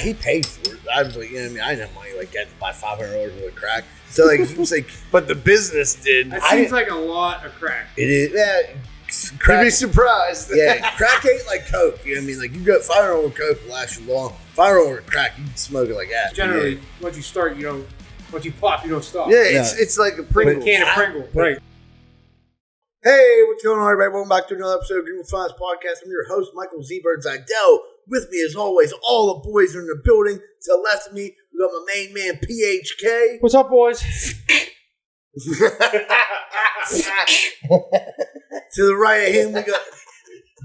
he paid for it. I was like, you know what I mean? I didn't have money like that to buy $500 worth of crack. So like he was like, but the business did. That seems like a lot of crack. It is. Yeah. Crack, you'd be surprised. Yeah, crack ain't like coke. You know what I mean? Like you got $500 coke will last you long. $500 crack, you can smoke it like that. Generally, once you start, you don't. Once you pop, you don't stop. Yeah, it's like a Pringle. Can of Pringle, right? Hey, what's going on, everybody? Welcome back to another episode of Greenfields Podcast. I'm your host, Michael Z-Bird Zidell. With me, as always, all the boys are in the building. To the left of me, we got my main man, PHK. What's up, boys? To the right of him, we got...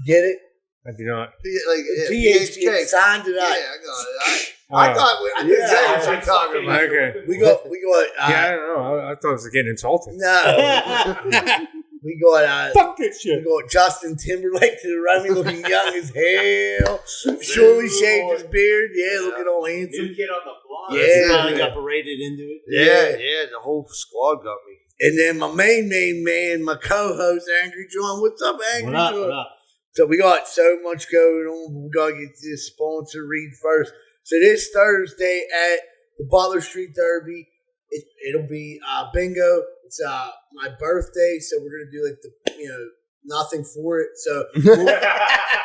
Get it? I do not. PHK. Signed it out. Yeah, I got it. I thought we exactly what you're talking about. Okay. We got yeah, I don't know. I thought it was getting insulting. No. We got fuck this shit. We got Justin Timberlake to the right of me, looking young as hell. Surely shaved his beard. Yeah, looking all handsome. New kid on the block. Yeah, Finally got paraded into it. Yeah, the whole squad got me. And then my main man, my co-host, Angry John. What's up, Angry John? What up? So we got so much going on, but we got to get this sponsor read first. So this Thursday at the Butler Street Derby, it'll be bingo. It's my birthday, so we're going to do like nothing for it. So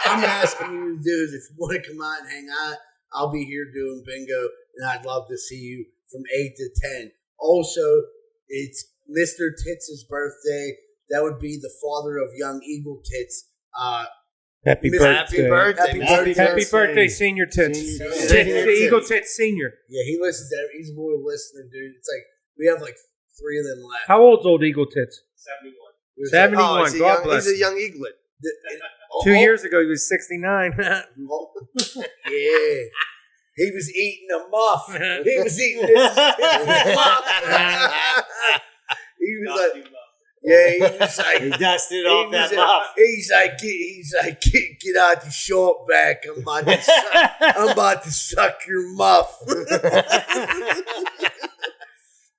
I'm asking you to do is if you want to come out and hang out, I'll be here doing bingo, and I'd love to see you from 8 to 10. Also, it's Mr. Tits' birthday. That would be the father of young Eagle Tits. Happy birthday. Happy birthday, Senior Tits. Eagle Tits Senior. Yeah, he listens to he's a loyal listener, dude. It's like we have like 3 of them left. How old's old Eagle Tits? 71. 71. God bless. He's a young eaglet. 2 years ago, he was 69. Yeah. He was eating a muff. He was eating this muff. He was like, yeah, he was like, he dusted off that muff. He's like, get out the short back. I'm about to suck your muff.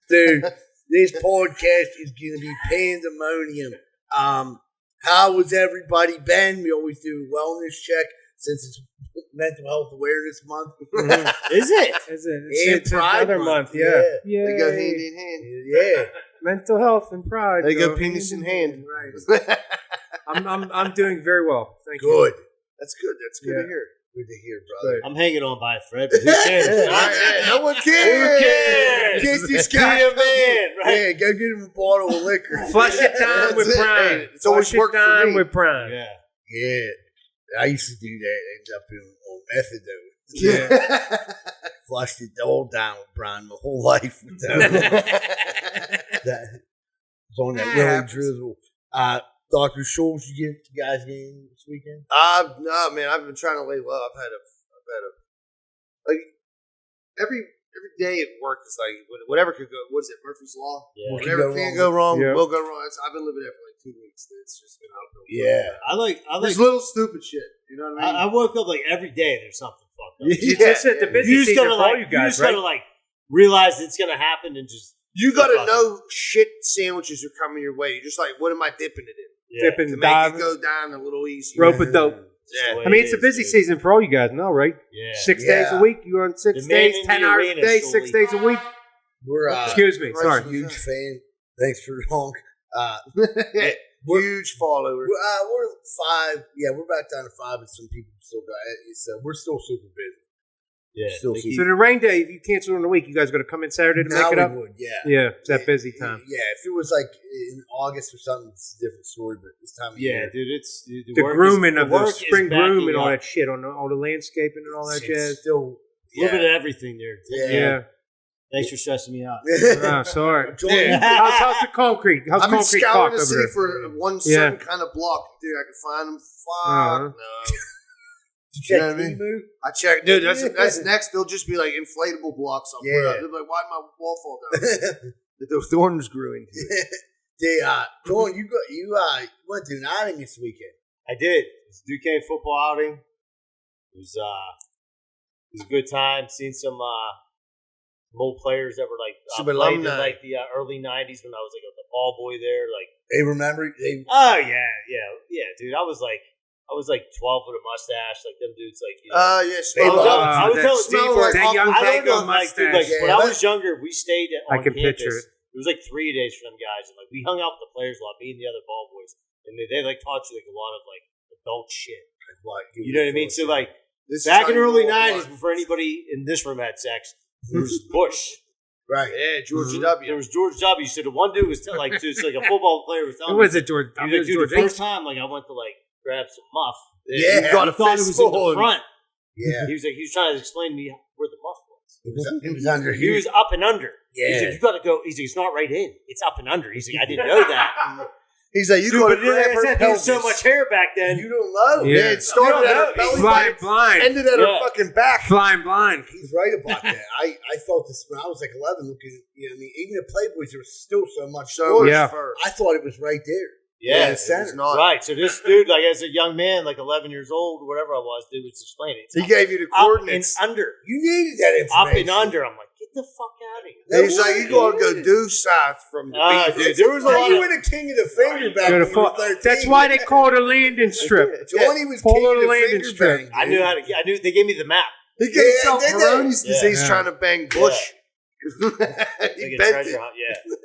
Dude, this podcast is going to be pandemonium. How was everybody been? We always do a wellness check since it's Mental Health Awareness Month. Is it? It's Pride another month. Yeah. They go hand in hand. Yeah. Mental health and pride. They go penis in hand. Right. I'm doing very well. Thank you. Good. That's good. That's good to hear. Good to hear, brother. I'm hanging on by a thread, but who cares? No one cares. Who cares? Get this guy Be a man, right? Yeah, go get him a bottle of liquor. Flush it down with Brian. It's always worked for me. With Brian. Yeah. Yeah. I used to do that. End up on methadone. Yeah. Flushed it all down with Brian my whole life. That was on that really drizzle. Dr. Schultz, you guys game this weekend? No, man. I've been trying to lay low. I've had a like every day at work is like whatever could go. What's it? Murphy's Law. Yeah. Whatever can go wrong will go wrong. I've been living there for like 2 weeks. It's just been out. Yeah. I like There's little stupid shit. You know what I mean? I woke up like every day. There's something fucked up. It's the busy season for all you guys, you just right? gotta like realize it's gonna happen and just. You gotta know shit sandwiches are coming your way. You're just like, what am I dipping it in? Yeah. Dipping, To make diving, it go down a little easier. rope a dope. Yeah. I mean, it's a busy season for all you guys now, right? Yeah. 6 days a week. You on 6 The man days, in 10 the hours a arena day, still 6 days a week. We're Excuse me. Sorry. huge fan. Thanks for long. Huge followers. We're 5. Yeah, we're back down to 5, and some people still got it. So we're still super busy. Yeah. Still They super So the rain day, if you cancel in a week, you guys got to come in Saturday to Now make it up? we would, yeah. Yeah, it's that busy time. Yeah, if it was like in August or something, it's a different story. But this time of Yeah, year, dude, it's The work grooming is, of the work is spring groom backing and all up. that shit, on all the landscaping and all that it's jazz. still A little bit of everything there. Yeah. Thanks for stressing me out. Oh, sorry. Yeah. How's the concrete? How's I've been concrete scouring caulk the over city there? for one certain kind of block. Dude, I can find them. Fuck no. You check You know what I mean? Temu? I checked. Dude, that's next. They'll just be like inflatable blocks I'll put up. They'll be like, why'd my wall fall down? The thorns grew into it. Dawn, you went to an outing this weekend. I did. It was a Duquesne football outing. It was a good time. Seen some old players that were like Some played in alumni. like the early '90s when I was like a ball boy there. Like, They remember they. oh yeah, dude. I was like, I was like 12 with a mustache, like them dudes, like I was telling Steve, that young Fago mustache. When I was younger, we stayed on I can campus. picture it. It was like 3 days for them guys, and like we hung out with the players a lot, me and the other ball boys, and they like taught you like a lot of like adult shit. You know what I mean? So like back in the early '90s, before anybody in this room had sex, there was Bush. Right. Yeah, George W. There was George W. So the one dude was like, just like a football player was telling Who was me. it, George? He was like, dude, the first time, like I went to like grab some muff. Yeah, he thought it was in the front. Yeah. He was trying to explain to me where the muff was. It was under He here. was up and under. Yeah. He's like, you got to go. He's like, it's not right in. It's up and under. He's like, I didn't know that. He's like, you got to grab her there was so much hair back then. You don't know. Yeah. It started at her belly Flying button, blind. ended at her fucking back. Flying blind. He's right about that. I felt this when I was like 11 looking, you know what I mean? Even the Playboys, there was still so much. Yeah. I thought it was right there. Yeah, it was not. Right. So this dude, like as a young man, like 11 years old, or whatever I was, dude was explaining. He gave you the coordinates. Up and under. You needed that Up information. and under. I'm like, get the fuck out of here. He's like, you got to go due south from the beach. Dude, there was a lot You of... were the king of the finger back when you were 13. That's why they call it a landing strip. Johnny was Pull king on of the the landing finger strip. bang. I knew how to... I knew they gave me the map. He gave himself they did. Peyronie's disease Yeah. trying to bang Bush. Like He a bent treasure it. hunt, yeah.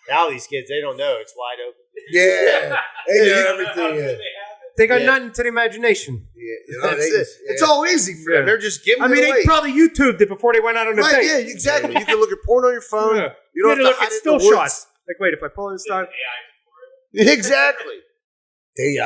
Now these kids, they don't know. It's wide open. Yeah. They know everything. Yeah. They got nothing to the imagination. That's it. It's all easy for them. They're just giving I mean, it away. they probably YouTubed it before they went out on the Right, date. yeah, exactly. You can look at porn on your phone. Yeah. You don't You have look to at hide it still in the woods. shots. Like, wait, if I pull this down. Exactly. They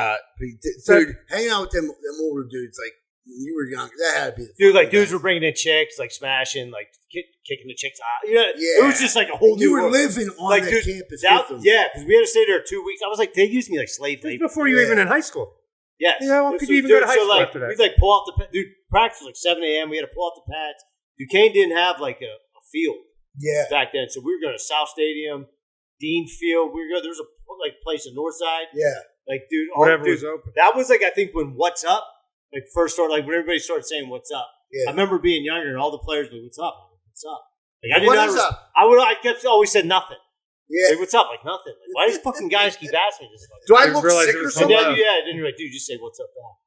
dude, hanging out with them older dudes like when you were younger, that had to be the Dude, like fucking dudes best. were bringing in chicks, like smashing, like kicking the chicks out. You know, Yeah. it was just like a whole You new were world. living on Like, that dude, campus that, with them. yeah, because we had to stay there 2 weeks. I was like, they used me like slave This labor. was before you were even in high school. Yes. Yeah, well, This could you was- even go to high so, school like, after that? We'd like pull out the dude. Practice was like 7 a.m. We had to pull out the pads. Duquesne didn't have like a field Yeah. back then, so we were going to South Stadium, Dean Field. We were going. There was a like place in Northside. Yeah. Like, dude, Whatever dude, was open. that was like I think when What's Up like first started, like when everybody started saying What's Up. Yeah. I remember being younger and all the players were like, What's up? What's up? Like I didn't What know. is up? I kept always said nothing. Yeah. Like, what's up? Like nothing. Like, why these fucking guys keep asking me this? Do I Didn't look realize sick it or was And so something? then then you're like, dude, just say what's up now.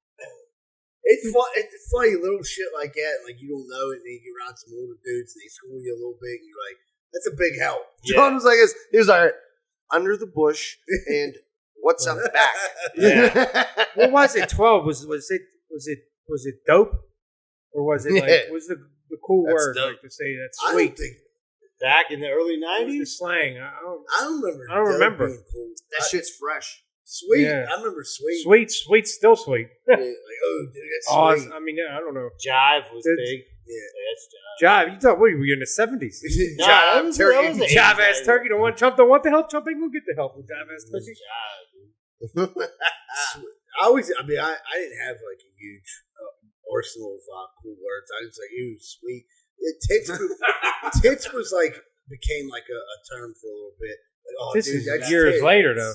It's funny, little shit like that. Like you don't know it, and then you get around some older dudes, and they school you a little bit, and you're like, "That's a big help." John was like this. He was like, under the bush and what's up back? Yeah. What was it? 12? Was it dope? Or was it like Yeah. was the cool That's word dope. like to say that's I sweet? don't think. Back in the early The 90s? slang. I don't remember. I don't dope remember. being cool. That shit's fresh. Sweet. Yeah. I remember sweet. Sweet's still sweet. Yeah, like, oh, dude, that's Oh, sweet. I mean, I don't know. Jive was It's- big. Yeah. That's Jive. Jive, you thought what were you in the 70s? No, that was turkey. the 80s, Jive ass man. turkey don't want Trump, don't want the help. Trump ain't gonna get the help with Jive ass It was turkey. Jive, dude. I didn't have like a huge arsenal of cool words. I was like, ew, sweet. Tits was like, became like a term for a little bit. Like, oh, This dude, is that's years tits. later, though.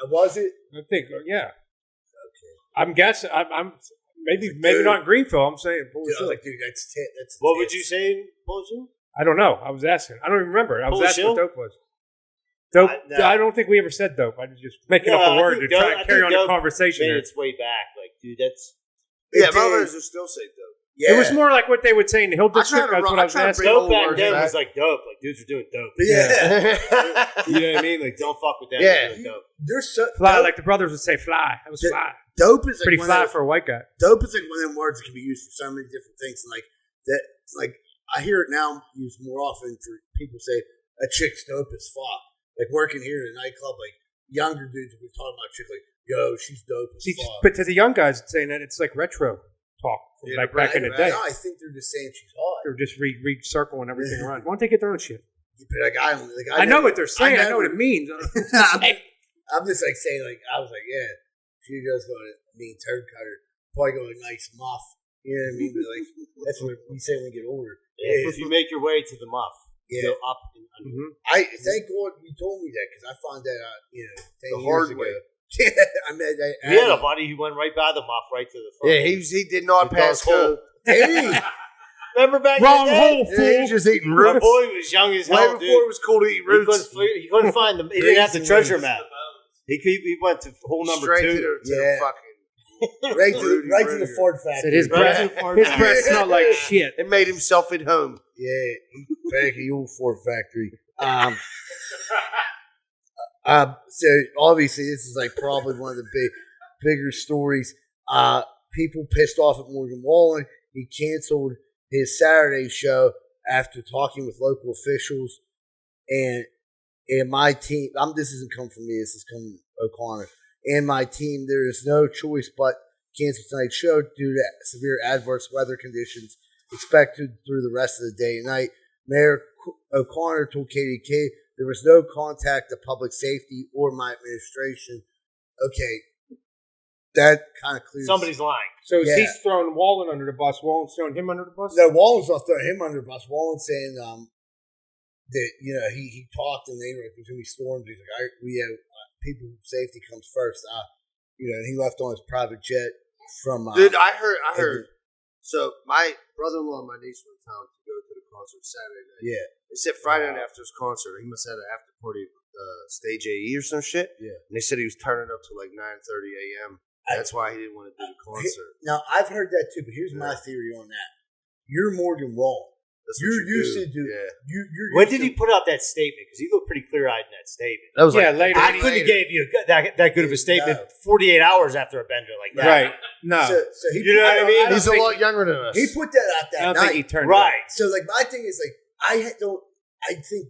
Was it? I think, yeah. Okay. I'm guessing. I'm maybe not in Greenfield. I'm saying. Dude, like, dude, that's tit. That's What would tits. you say, Bullshit? I don't know. I was asking. I don't even remember. I was asking what Bullshit? dope was. Dope. No. I don't think we ever said dope. I was just making No, up a I word to think try dope- and carry I on think the dope conversation. Made Here. its way back. Like, dude, that's... Yeah, It my did. brothers will still say dope. Yeah. It was more like what they would say in the Hill I try District. to That's run- what I I was try to asking. bring Dope old back words then back. was like dope. Like, dudes were doing dope. Yeah. You know what I mean? Like, don't fuck with them. Yeah. They're doing dope. There's so Fly, dope, like the brothers would say, fly. That was fly. dope is like Pretty one fly of the- for a white guy. dope is like one of them words that can be used for so many different things. And like that, like I hear it now used more often for people say a chick's dope as fuck. Like working here in a nightclub, like younger dudes will be talking about chick like, yo, she's dope as See, fuck. but to the young guys saying that, it's like retro talk from Yeah, like back in the right, day. No, I think they're just saying she's hot. They're just recircling everything around. Why don't they get their own shit? But like I know what they're saying. I know what it means. I'm just like saying like I was like, yeah, she does go to mean turd cutter, probably go a nice muff. You know what I mean? But like that's what we say when we get older. Yeah, if you make your way to the muff, Yeah. go up and under. Mhm. I thank God you told me that because I found that out, 10 The years hard ago. way. Yeah, I met that. We had a buddy who went right by the muff, right to the front. Yeah, he did not He pass does hole. go. Hey, Remember back Wrong in the day? hole, Yeah, he fool. was just eating My roots. boy was young as Way hell, before dude. it was cool to eat He roots. couldn't find them. He didn't have the Crazy treasure ones. map. He went to hole number Straight 2. to the Yeah. fucking Right to the Ford factory. His breath smelled like shit. It made himself at home. Yeah, back at the old Ford factory. So obviously this is like probably one of the bigger stories. People pissed off at Morgan Wallen. He canceled his Saturday show after talking with local officials. And my team, this isn't come from me, this is coming from O'Connor. And my team, there is no choice but cancel tonight's show due to severe adverse weather conditions expected through the rest of the day and night. Mayor O'Connor told KDK there was no contact to public safety or my administration. Okay, that kind of clears. Somebody's lying. So he's throwing Wallen under the bus. Wallen's throwing him under the bus? No, Wallen's not throwing him under the bus. Wallen's saying that, he talked and they were like, there's going to be storms. He's like, we have people safety comes first. And he left on his private jet from. Dude, I heard. So my brother-in-law and my niece were in town to go to the concert Saturday night. Yeah. They said Friday night after his concert, he must have had an after party at Stage AE or some shit. Yeah. And they said he was turning up to like 9:30 a.m. That's why he didn't want to do the concert. Now, I've heard that too, but here's my theory on that. You're Morgan Wallen. You're used to do. Yeah. When did he put out that statement? Because he looked pretty clear-eyed in that statement. That was later. I couldn't have gave you that good of a statement 48 hours after a bender like that. Right. No. So he you know what I mean? He's a lot younger than us. He put that out that I don't night. think he turned right. So, like, my thing is, like, I think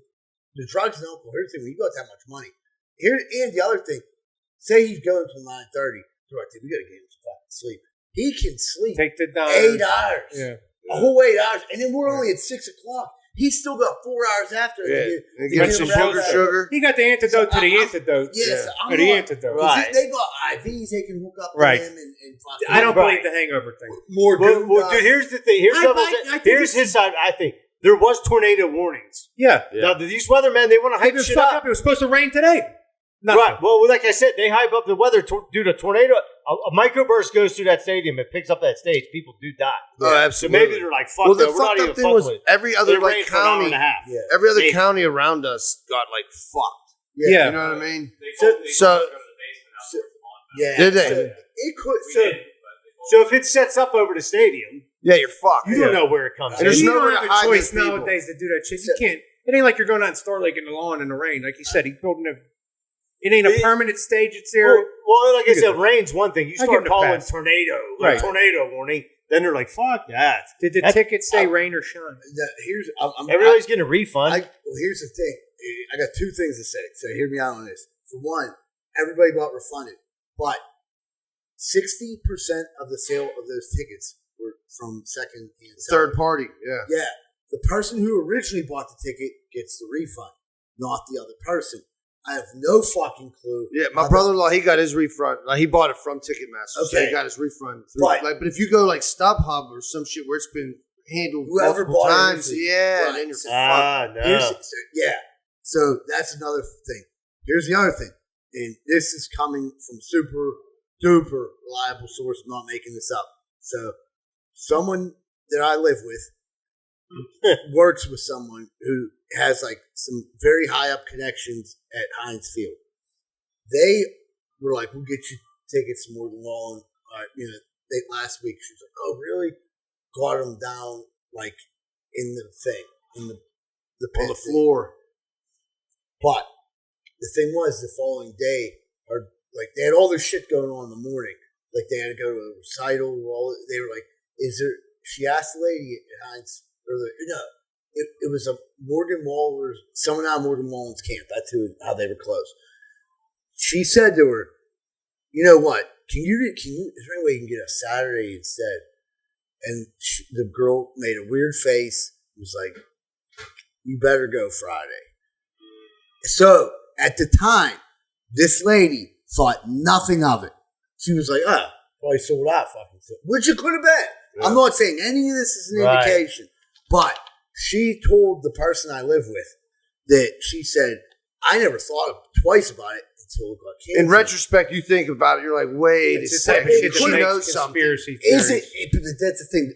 the drugs and alcohol, here's the thing, when you got that much money. And the other thing, say he's going till 9:30. Right, we got to get him some fucking sleep. He can sleep. Take the 8 hours. Yeah. A whole 8 hours. And then we're only at 6 o'clock. He's still got 4 hours after. He got some sugar. He got the antidote to the antidote. Yes. Or the antidote. Right. They got IVs they can hook up right. to him and I don't believe the hangover thing. More dude, here's the thing. Here's his side. I think there was tornado warnings. Yeah. Now, these weathermen, they want to hype shit up. It was supposed to rain today. Nothing. Right. Well, like I said, they hype up the weather due to tornado. A microburst goes through that stadium. It picks up that stage. People do die. Oh, absolutely. So maybe they're like, fuck that. We're not even fucking with it. Every other like county, every other county around us got like fucked. Yeah. You know what I mean? So did they? It could. So if it sets up over the stadium, yeah, you're fucked. You don't know where it comes. And there's no have a choice nowadays to do that shit. You can't. It ain't like you're going out in Star Lake in the lawn in the rain. Like you said, he's building a. It ain't a permanent stage. It's there. Well, like I said, rain's one thing. You start calling tornado, tornado warning, then they're like, "Fuck that." Did the ticket say rain or shine? Everybody's getting a refund. Here's the thing. I got two things to say. So hear me out on this. For one, everybody got refunded, but 60% of the sale of those tickets were from third party. Yeah. Yeah. The person who originally bought the ticket gets the refund, not the other person. I have no fucking clue. Yeah, my brother-in-law, he got his refund. He bought it from Ticketmaster, so he got his refund. But if you go like StubHub or some shit where it's been handled multiple times, then you're fucked. No. So that's another thing. Here's the other thing, and this is coming from super duper reliable source. I'm not making this up. So someone that I live with works with someone who has like some very high up connections at Heinz Field. They were like, "We'll get you tickets to Morgan Wallen." Last week she was like, "Oh, really?" Got them down like in the thing, in the pit on the floor. But the thing was, the following day, or like they had all this shit going on in the morning. Like they had to go to a recital. They were like, "Is there?" She asked the lady at Heinz. It was a Morgan Wallen, someone out of Morgan Wallen's camp. That's how they were close. She said to her, "You know what? Is there any way you can get a Saturday instead?" And the girl made a weird face. Was like, "You better go Friday." So at the time, this lady thought nothing of it. She was like, "Oh, probably sold out, which it could have been." Yeah. I'm not saying any of this is an indication. But she told the person I live with that she said, "I never thought twice about it until it got canceled." In retrospect, you think about it, you're like, wait a second. She knows something. Is it? That's the thing.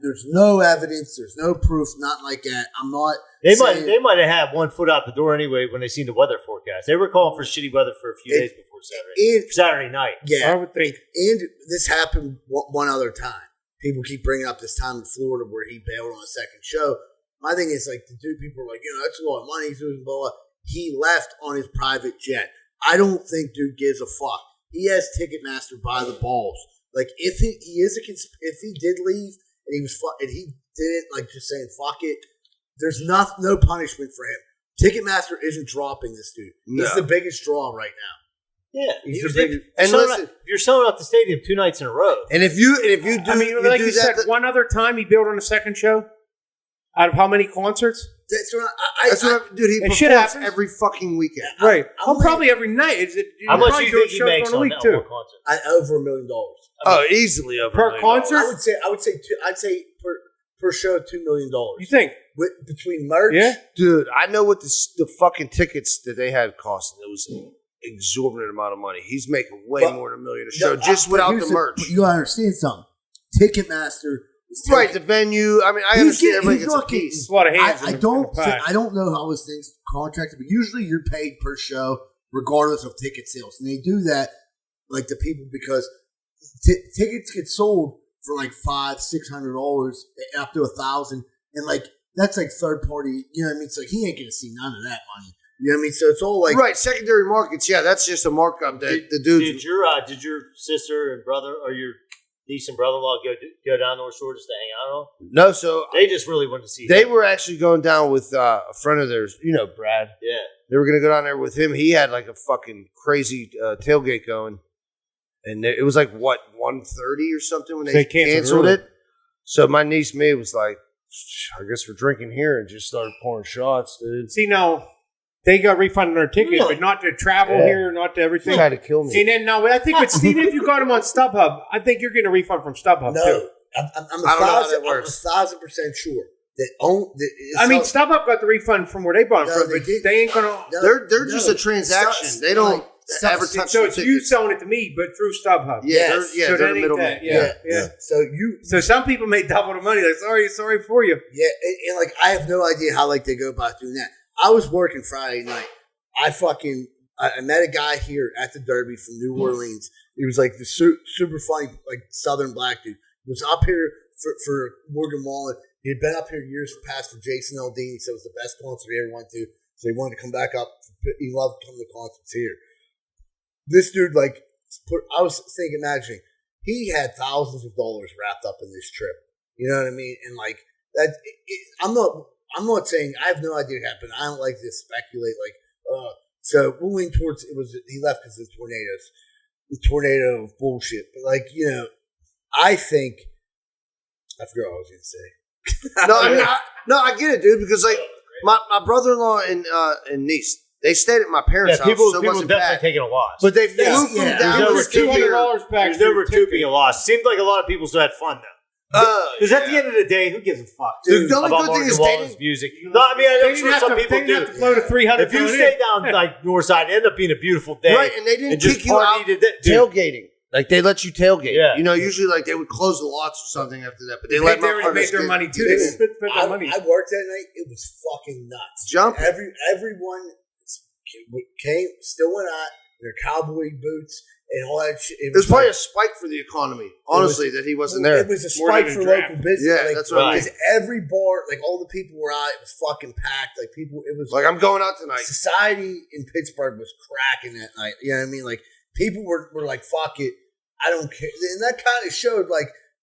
There's no evidence. There's no proof. Nothing like that. I'm not They might have had one foot out the door anyway when they seen the weather forecast. They were calling for shitty weather for a few days before Saturday night. Yeah, I would think. And this happened one other time. People keep bringing up this time in Florida where he bailed on a second show. My thing is like the dude. People are like, that's a lot of money. He's doing blah blah. He left on his private jet. I don't think dude gives a fuck. He has Ticketmaster by the balls. Like if if he did leave and he did it like just saying fuck it. There's no punishment for him. Ticketmaster isn't dropping this dude. He's the biggest draw right now. Yeah, if you're selling out the stadium 2 nights in a row, and if you do, like you said, one other time he bailed on a second show. Out of how many concerts? Dude. He performs every fucking weekend, right? Probably every night. How much do you think he makes on that one concert? Over $1 million. Easily over per concert. I would say per show $2 million. You think? Between merch, yeah, dude. I know what the fucking tickets that they had costing. It was an exorbitant amount of money. He's making way more than $1 million a show just without the merch. You gotta understand something. Ticketmaster. Right, the venue. I mean, I understand everybody gets a piece. A lot of hands. I don't know how this thing's contracted, but usually you're paid per show, regardless of ticket sales, and they do that like the people because tickets get sold for like $500-$600 up to $1,000, and like that's like third party. You know what I mean? So he ain't gonna see none of that money. You know what I mean? So it's all like right secondary markets. Yeah, that's just a markup that the dudes. Did your sister and brother or your decent brother-in-law go down North Shore just to hang out on? No, so they just really wanted to see. They were actually going down with a friend of theirs, Brad. Yeah, they were going to go down there with him. He had like a fucking crazy tailgate going, and it was like 1:30 or something when they canceled it. So my niece May was like, "I guess we're drinking here," and just started pouring shots, dude. See now. They got refunded their tickets, but not to travel here, not to everything. Tried to kill me. And then I think with Steven, if you got them on StubHub, I think you're getting a refund from StubHub too. I'm 1,000% sure that StubHub got the refund from where they bought them from, but they ain't gonna. They're just a transaction. They don't ever touch. So it's you selling it to me, but through StubHub. So they're the middleman. Yeah. So some people make double the money. Like sorry for you. Yeah, and like I have no idea how like they go about doing that. I was working Friday night. I met a guy here at the Derby from New Orleans. He was like the super funny, like Southern black dude. He was up here for Morgan Wallen. He had been up here years past for Jason Aldean. He said it was the best concert he ever went to. So he wanted to come back up. He loved coming to concerts here. This dude, I was imagining, he had thousands of dollars wrapped up in this trip. You know what I mean? And like that, I'm not saying I have no idea what happened. I don't like to speculate. So we'll lean towards he left because of the tornadoes, the tornado of bullshit. But I think I forgot what I was going to say. I get it, dude. Because my brother-in-law and niece, they stayed at my parents' house. People so it definitely bad. taking a loss, but they flew from down there. $200 back. There's no recouping a loss. Seemed like a lot of people still had fun though. Because at the end of the day, who gives a fuck? Dude, the only about good thing is Wallen's music. No, I mean, I'm sure some people do. Have to blow to 300. If you stay down north side, it ended up being a beautiful day. Right, and they didn't kick you out tailgating. Like they let you tailgate. Yeah. Usually they would close the lots or something after that, but they let my made their money too. They spent their money. I worked that night. It was fucking nuts. Jumping. Everyone still went out in their cowboy boots. And all that shit. It was probably a spike for the economy, honestly, that he wasn't there. It was a spike for local business. Yeah, that's right. Because every bar, all the people were out. It was fucking packed. It was I'm going out tonight. Society in Pittsburgh was cracking that night. You know what I mean? People were like, fuck it. I don't care. And that kind of showed,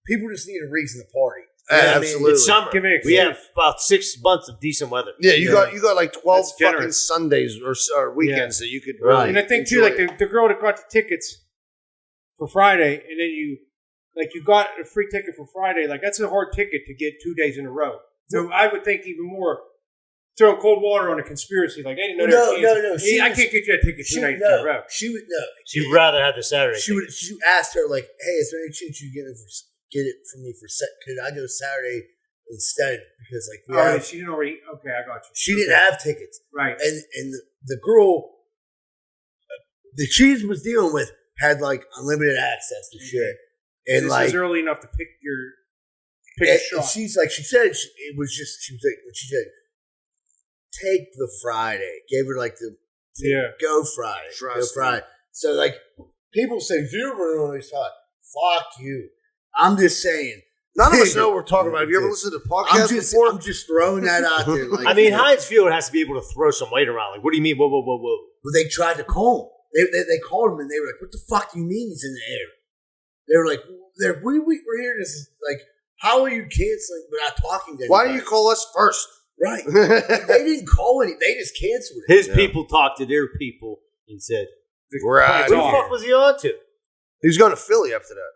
people just need a reason to party. Absolutely. It's summer. We have about 6 months of decent weather. Yeah, you got 12 fucking Sundays or weekends that you could really. And I think too, the girl that got the tickets for Friday, and then you got a free ticket for Friday. That's a hard ticket to get 2 days in a row. So I would think even more throwing cold water on a conspiracy. They didn't know. No. I can't get you a ticket 2 nights in a row. She'd rather have the Saturday. She asked her hey, is there any chance you get it for me for could I go Saturday instead? Because she didn't already. Okay, I got you. She didn't have tickets, right? And the girl that she was dealing with had unlimited access to shit, and this was early enough to pick a shot. She said it was just when she said take the Friday. Gave her like the go Friday. Go Friday. So like people say you were on this side. Fuck you. I'm just saying. None of us know what we're talking about. Have you ever listened to podcasts before? I'm just throwing that out there. Like, I mean, Heinz Field has to be able to throw some weight around. Like, what do you mean? Whoa. Well, they tried to call him. They called him and they were like, "What the fuck do you mean he's in the air?" They were like, "We're here. This is like, how are you canceling without talking to anybody? Why do you call us first?" Right? They didn't call any. They just canceled it. His people talked to their people and said, "Right." What the fuck was he on to? He was going to Philly after that.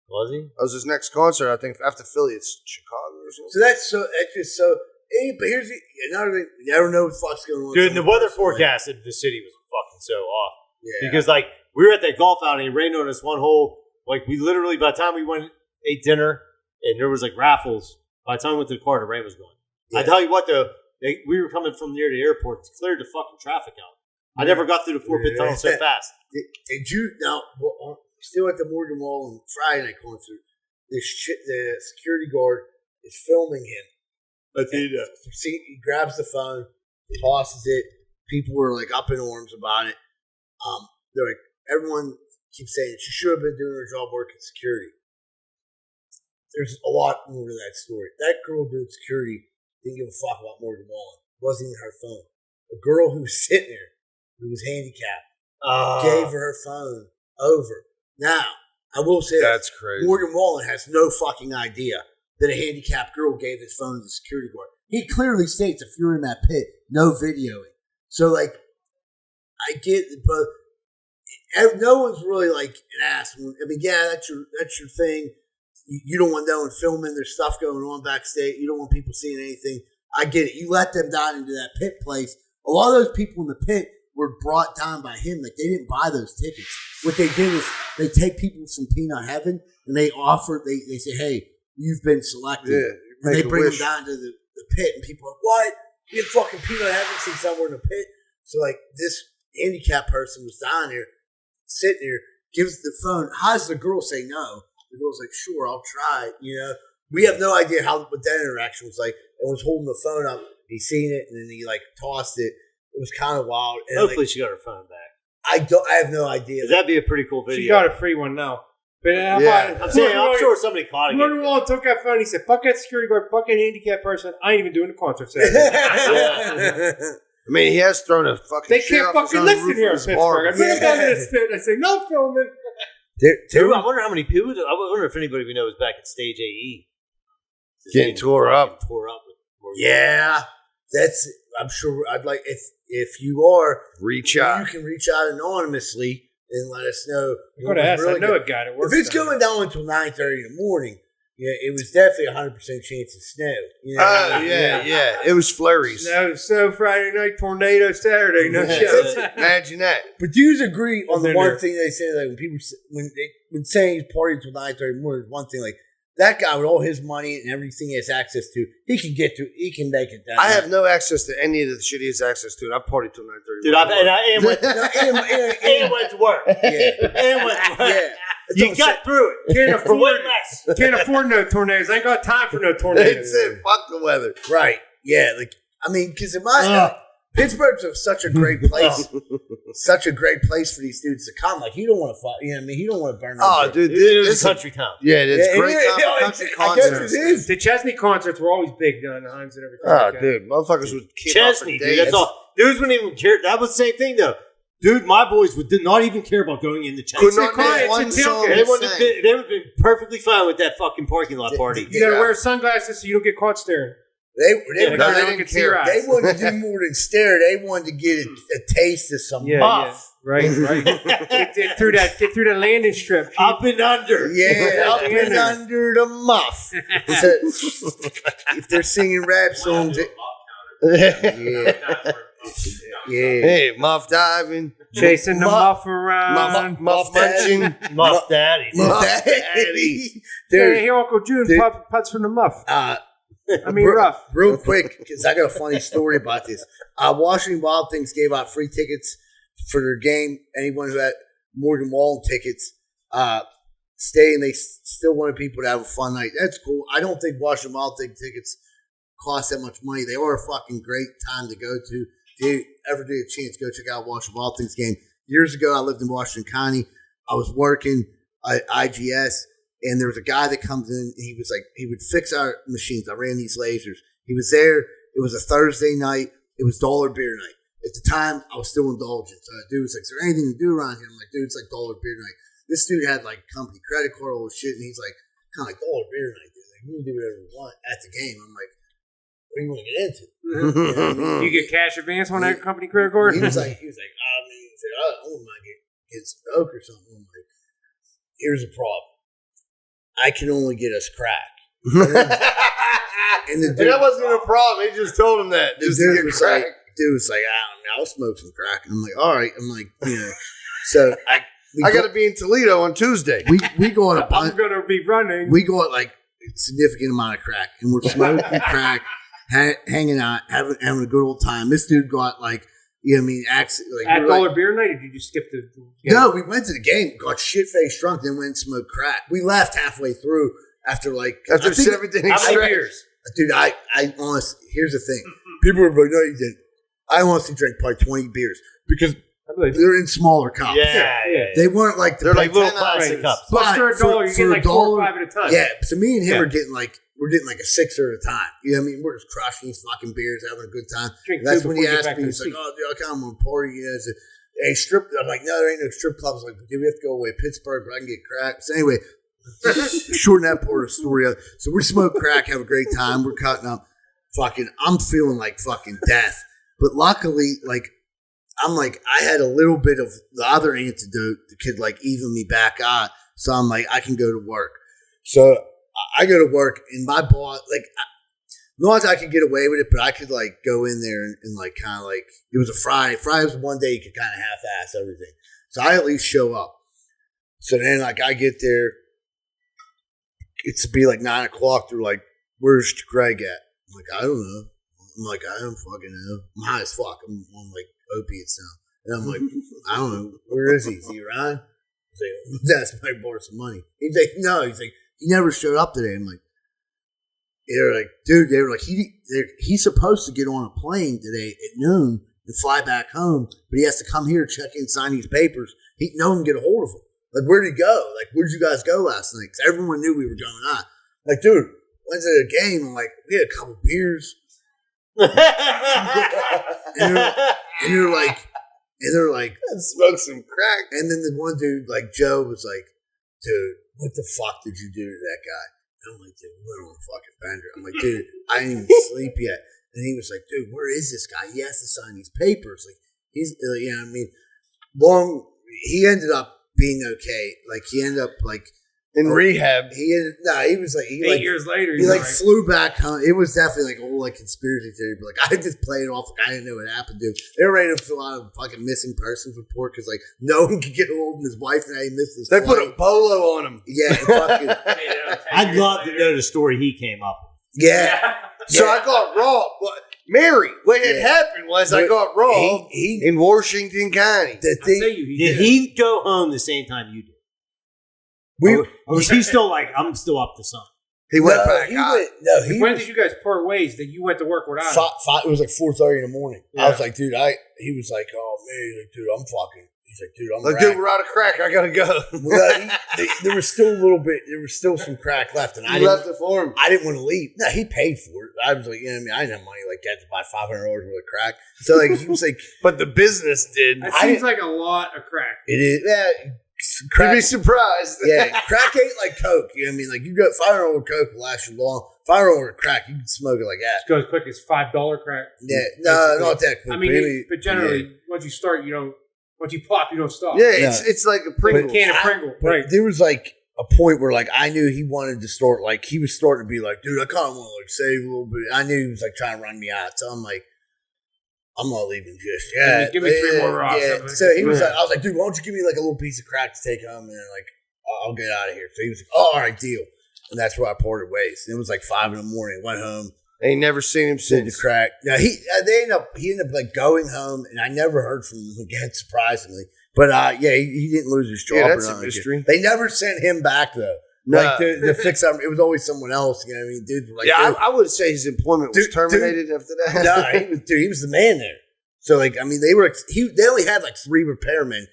Was he? That was his next concert. I think after Philly, it's Chicago or something. So that's just so. But here's another thing: you never know what the fuck's going on. Dude, the weather forecast in the city was fucking so off. Yeah. Because like we were at that golf outing, it rained on us one hole. Like we literally, by the time we went ate dinner, and there was like raffles. By the time we went to the car, the rain was gone. Yeah. I tell you what, though, we were coming from near the airport. It cleared the fucking traffic out. I never got through the 4-pit tunnel so fast. Did you now? Still at the Morgan Wallen Friday night concert, the security guard is filming him. He grabs the phone, tosses it. People were like up in arms about it. They're like, everyone keeps saying she should have been doing her job working security. There's a lot more to that story. That girl doing security didn't give a fuck about Morgan Wallen. It wasn't even her phone. A girl who was sitting there, who was handicapped, gave her phone over. Now, I will say that's crazy. Morgan Wallen has no fucking idea that a handicapped girl gave his phone to the security guard. He clearly states if you're in that pit, no videoing. So, like, I get it, but no one's really like an ass. I mean, yeah, that's your thing. You don't want no one filming. There's stuff going on backstage. You don't want people seeing anything. I get it. You let them down into that pit place. A lot of those people in the pit were brought down by him. Like, they didn't buy those tickets. What they did is they take people from Peanut Heaven and they say, hey, you've been selected. Yeah, and they bring them down to the pit and people are like, what? You had fucking Peanut Heaven since I were in the pit. So, like, this handicapped person was down there, sitting there, gives the phone. How does the girl say no? The girl's like, sure, I'll try. You know, we have no idea what that interaction was like. And was holding the phone up. He seen it, and then he like tossed it. It was kind of wild. And hopefully, she got her phone back. I have no idea. That'd be a pretty cool video. She got a free one now. But I'm sure somebody caught it. Morgan Wallen took that phone. He said, "Fuck that security guard, fuck that handicapped person. I ain't even doing the concert set." I mean, he has thrown a fucking. They can't fucking listen here in Pittsburgh. I've been down to this pit. I say, "No filming." I wonder how many people. I wonder if anybody we know is back at Stage AE. Getting tore up. Yeah, that's. I'm sure. I'd like if you are reach out. You can reach out anonymously and let us know. Go to ask. I know a guy that works. If it's going down until 9:30 in the morning, yeah, it was definitely 100% chance of snow. You know? Yeah. It was flurries. Snow Friday night, tornado Saturday. No shows. Imagine that. But do you agree on the one thing they say, like when people when saying he's partying until 9:30 in the morning? One thing, like that guy with all his money and everything he has access to, he can make it down. I have no access to any of the shit he has access to, and I party till 9:30. Dude, and went to work. Yeah. And went to work. Yeah. You got through it. Can't afford no tornadoes. I ain't got time for no tornadoes. That's it. Fuck the weather. Right. Yeah. Like, I mean, because in my Pittsburgh's such a great place, such a great place for these dudes to come. Like, you don't want to fight. You know what I mean? You don't want to burn. Oh, dude, this is a country town. Yeah, it's great time. Country concerts. It is. The Chesney concerts were always big down the Heinz and everything. Oh, dude, motherfuckers would keep Chesney, dude. That's all. Dudes wouldn't even care. That was the same thing, though. Dude, my boys did not even care about going in the Chesney. Could not name one song. They would have been perfectly fine with that fucking parking lot party. You gotta wear sunglasses so you don't get caught staring. They didn't care. They wanted to do more than stare. They wanted to get a taste of some muff. Yeah. Right. Get through that landing strip. Up and under. Yeah, up and under the muff. So, if they're singing rap songs, Hey, muff diving, chasing the muff around, muff munching, muff daddy, muff daddy. Hey, Uncle June, putts from the muff. Rough. Real quick, because I got a funny story about this. Washington Wild Things gave out free tickets for their game. Anyone who had Morgan Wallen tickets, stay, and they still wanted people to have a fun night. That's cool. I don't think Washington Wild Things tickets cost that much money. They are a fucking great time to go to. If you ever get a chance, go check out Watch the Wild Things game. Years ago, I lived in Washington County. I was working at IGS, and there was a guy that comes in. He was like, he would fix our machines. I ran these lasers. He was there. It was a Thursday night. It was dollar beer night. At the time, I was still indulgent. So the dude was like, is there anything to do around here? I'm like, dude, it's like dollar beer night. This dude had like company credit card, all this shit, and he's like, kind of like dollar beer night, dude. Like, you can do whatever you want at the game. I'm like, what do you want to get into? You know what I mean? You get cash advance on that company credit card? He was like, I don't mind getting some coke or something. I'm like, here's the problem. I can only get us crack. And that wasn't a problem. He just told him that. The dude was like, I'll smoke some crack. And I'm like, all right. I'm like, so I got to be in Toledo on Tuesday. We go on I'm going to be running. We go at like a significant amount of crack, and we're smoking crack, hanging out, having a good old time. This dude got like, at dollar beer night, or did you just skip the game? No, we went to the game, got shit-faced drunk, then went and smoked crack. We left halfway through after 17 years. Dude, I honestly, here's the thing. People are like, no, you didn't. I honestly drank probably 20 beers because they're in smaller cups. Yeah. They weren't like they're like little plastic cups. Plus, for $1, you get like $4 or $5 at a time. Yeah, so me and him are getting like a sixer at a time. You know what I mean? We're just crushing these fucking beers, having a good time. That's when he asked me, he's like, oh, dude, I come on a party. Hey, strip. I'm like, no, there ain't no strip clubs. Like, dude, we have to go away to Pittsburgh, but I can get crack. So anyway, shorten that part of the story up. So we smoke crack, have a great time. We're cutting up. I'm feeling like fucking death. But luckily, I had a little bit of the other antidote that could like even me back out. So I'm like, I can go to work. So I go to work, and my boss, not I could get away with it, but I could like go in there and like kind of like, it was a Friday. Friday was one day you could kind of half-ass everything. So I at least show up. So then like I get there, it's to be like 9 o'clock. They're like, where's Greg at? I'm like, I don't know. I'm like, I don't fucking know. I'm high as fuck. I'm on like opiates now. And I'm like, I don't know. Where is he? Is he around? I was like, that's my borrow some money. He's like, no. He's like, he never showed up today. I'm like, they're like, dude, they were like, he's supposed to get on a plane today at noon and fly back home, but he has to come here, check in, sign these papers. No one can get a hold of him. Like, where'd he go? Like, where'd you guys go last night? Because everyone knew we were going on. Like, dude, went to the game. I'm like, we had a couple beers. and they're like, smoke some crack. And then the one dude, like Joe, was like, dude, what the fuck did you do to that guy? And I'm like, dude, we went on a fucking bender. I'm like, dude, I didn't even sleep yet. And he was like, dude, where is this guy? He has to sign these papers. Like, he's, you know what I mean? He ended up being okay. Like, he ended up like in rehab. He was like 8 years later. He like flew back home. It was definitely like a whole like conspiracy theory. But like I just played it off. Like I didn't know what happened to him. They were ready to fill out a fucking missing persons report because like no one could get a hold of his wife and he missed his flight. They put a bolo on him. Yeah, fucking. I'd love to know the story he came up with. Yeah. So I got robbed. Mary, what had happened was I got robbed in Washington County. Did he go home the same time you did? Or was he still like, I'm still up to something? He went back. When did you guys part ways that you went to work without him? It was like 4:30 in the morning. Yeah. I was like, dude, he was like, oh man, he's like, dude, I'm fucking. He's like, dude, I'm like, dude, we're out of crack. I gotta go. Well, there was still a little bit. There was still some crack left, and I left it for him. I didn't want to leave. No, he paid for it. I was like, you know what I mean? I didn't have money like that to buy $500 worth of crack. So like, he was like, but the business did. That seems like a lot of crack. It is. Yeah. Crack, you'd be surprised. Yeah, crack ain't like Coke. You know what I mean? Like, you got $500 Coke will last you long. $500 crack, you can smoke it like that. Just go as quick as $5 crack. Yeah, no, not that quick. I mean, but generally, once you start, once you pop, you don't stop. Yeah, it's like a Pringle. Can of Pringle, right? There was like a point where like I knew he wanted to start. Like he was starting to be like, dude, I kind of want to like save a little bit. I knew he was like trying to run me out. So I'm like, I'm not leaving just yet. Give me 3 more rocks. Yeah. So he was like, I was like, dude, why don't you give me like a little piece of crack to take home, and like I'll get out of here. So he was like, oh, all right, deal. And that's where I parted ways. And it was like 5 in the morning. Went home. Ain't never seen him since. The crack. Now he ended up like going home, and I never heard from him again, surprisingly. But he didn't lose his job. Yeah, that's a mystery. They never sent him back though. No. Like the fix up, it was always someone else. You know what I mean, dude? Like, yeah, I would say his employment was terminated after that. No, he was the man there. So like, I mean, they only had like 3 repairmen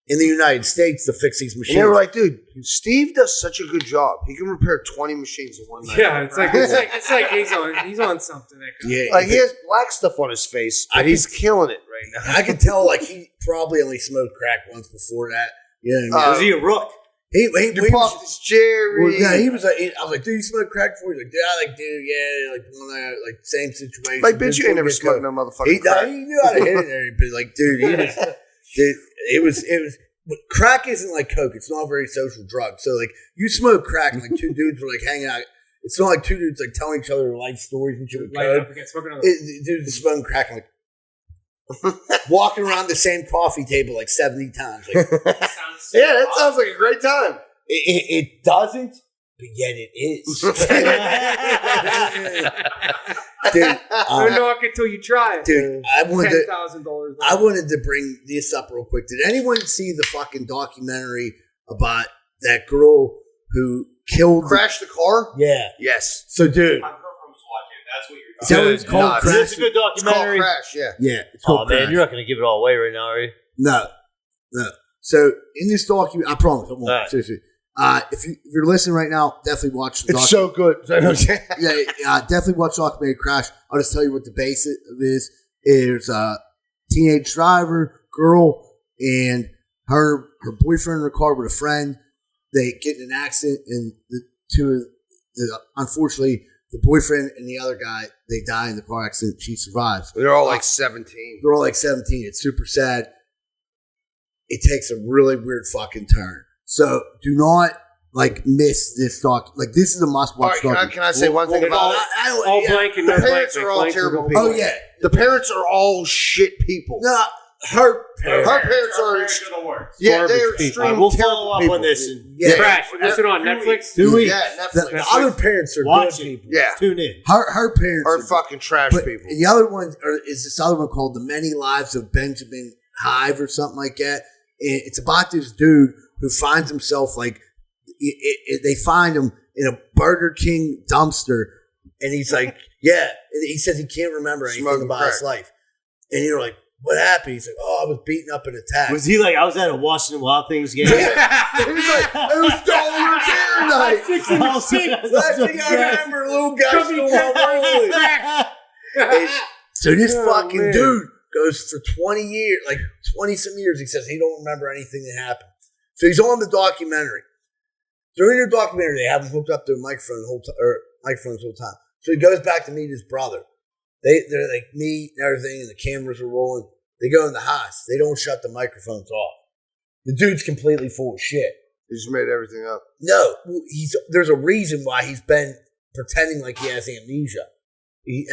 in the United States to fix these machines. And they were like, dude, Steve does such a good job. He can repair 20 machines in one night. Yeah, it's like he's on something. Yeah, like he has black stuff on his face, but he's killing it right now. I could tell like he probably only smoked crack once before that. Yeah, you know was he a rook? He popped his cherry. Well, yeah, he was like, I was like, dude, you smoke crack before? He's like, yeah, like, dude, yeah, like, like same situation. Like, bitch, you ain't never smoked no motherfucking crack. He knew how to hit it there, but like, dude, it was. But crack isn't like coke. It's not a very social drug. So like, you smoke crack and like 2 dudes were like hanging out. It's not like 2 dudes like telling each other their life stories and shit with coke. Dudes smoking crack and like walking around the same coffee table like 70 times. Like, yeah, that sounds like a great time. It doesn't, but yet it is. Dude, don't knock it till you try it. Dude, $10,000. I wanted to bring this up real quick. Did anyone see the fucking documentary about that girl who crashed the car? Yeah. Yes. So, dude. My girlfriend was watching it. That's what you're Is that what it's called? Crash? It's a good documentary. It's called Crash, yeah. Yeah. It's called man, Crash. you're not going to give it all away right now, are you? No. So, in this documentary, I promise, I won't. Right. Seriously. If you're listening right now, definitely watch the It's so good. definitely watch the documentary Crash. I'll just tell you what the base is. There's a teenage driver, girl, and her boyfriend in the car with a friend. They get in an accident, and unfortunately, the boyfriend and the other guy, they die in the car accident. She survives. They're all like 17. They're all like 17. It's super sad. It takes a really weird fucking turn. So do not like miss this doc. Like this is a must watch. Right, can I say one thing about it? All blank and no The blank. parents are all terrible people. Oh yeah, the parents are all shit people. no, her parents are the worst. yeah, they're Garbage extreme. We'll terrible follow up people. on this. And Yeah. Crash. Is it on Netflix? 2 weeks. Yeah, Netflix. The other parents are Watch good it. people. Yeah, Tune in. Her parents are fucking trash but people. the other one is this other one called The Many Lives of Benjamin Hive or something like that. And it's about this dude who finds himself like they find him in a Burger King dumpster, and he's like, yeah, and he says he can't remember anything Smoking about crack. his life. And you're like, what happened? He's like, oh, I was beaten up and attacked. Was he like, I was at a Washington Wild Things game? He's like, it was dollar beer night. Last thing I remember, little guy still So this fucking dude goes for 20 years, like 20 some years. He says he don't remember anything that happened. So he's on the documentary. During the documentary, they have him hooked up to a microphone microphones the whole time. So he goes back to meet his brother. They're like meet and everything, and the cameras are rolling. They go in the house. They don't shut the microphones off. The dude's completely full of shit. He just made everything up. No, there's a reason why he's been pretending like he has amnesia.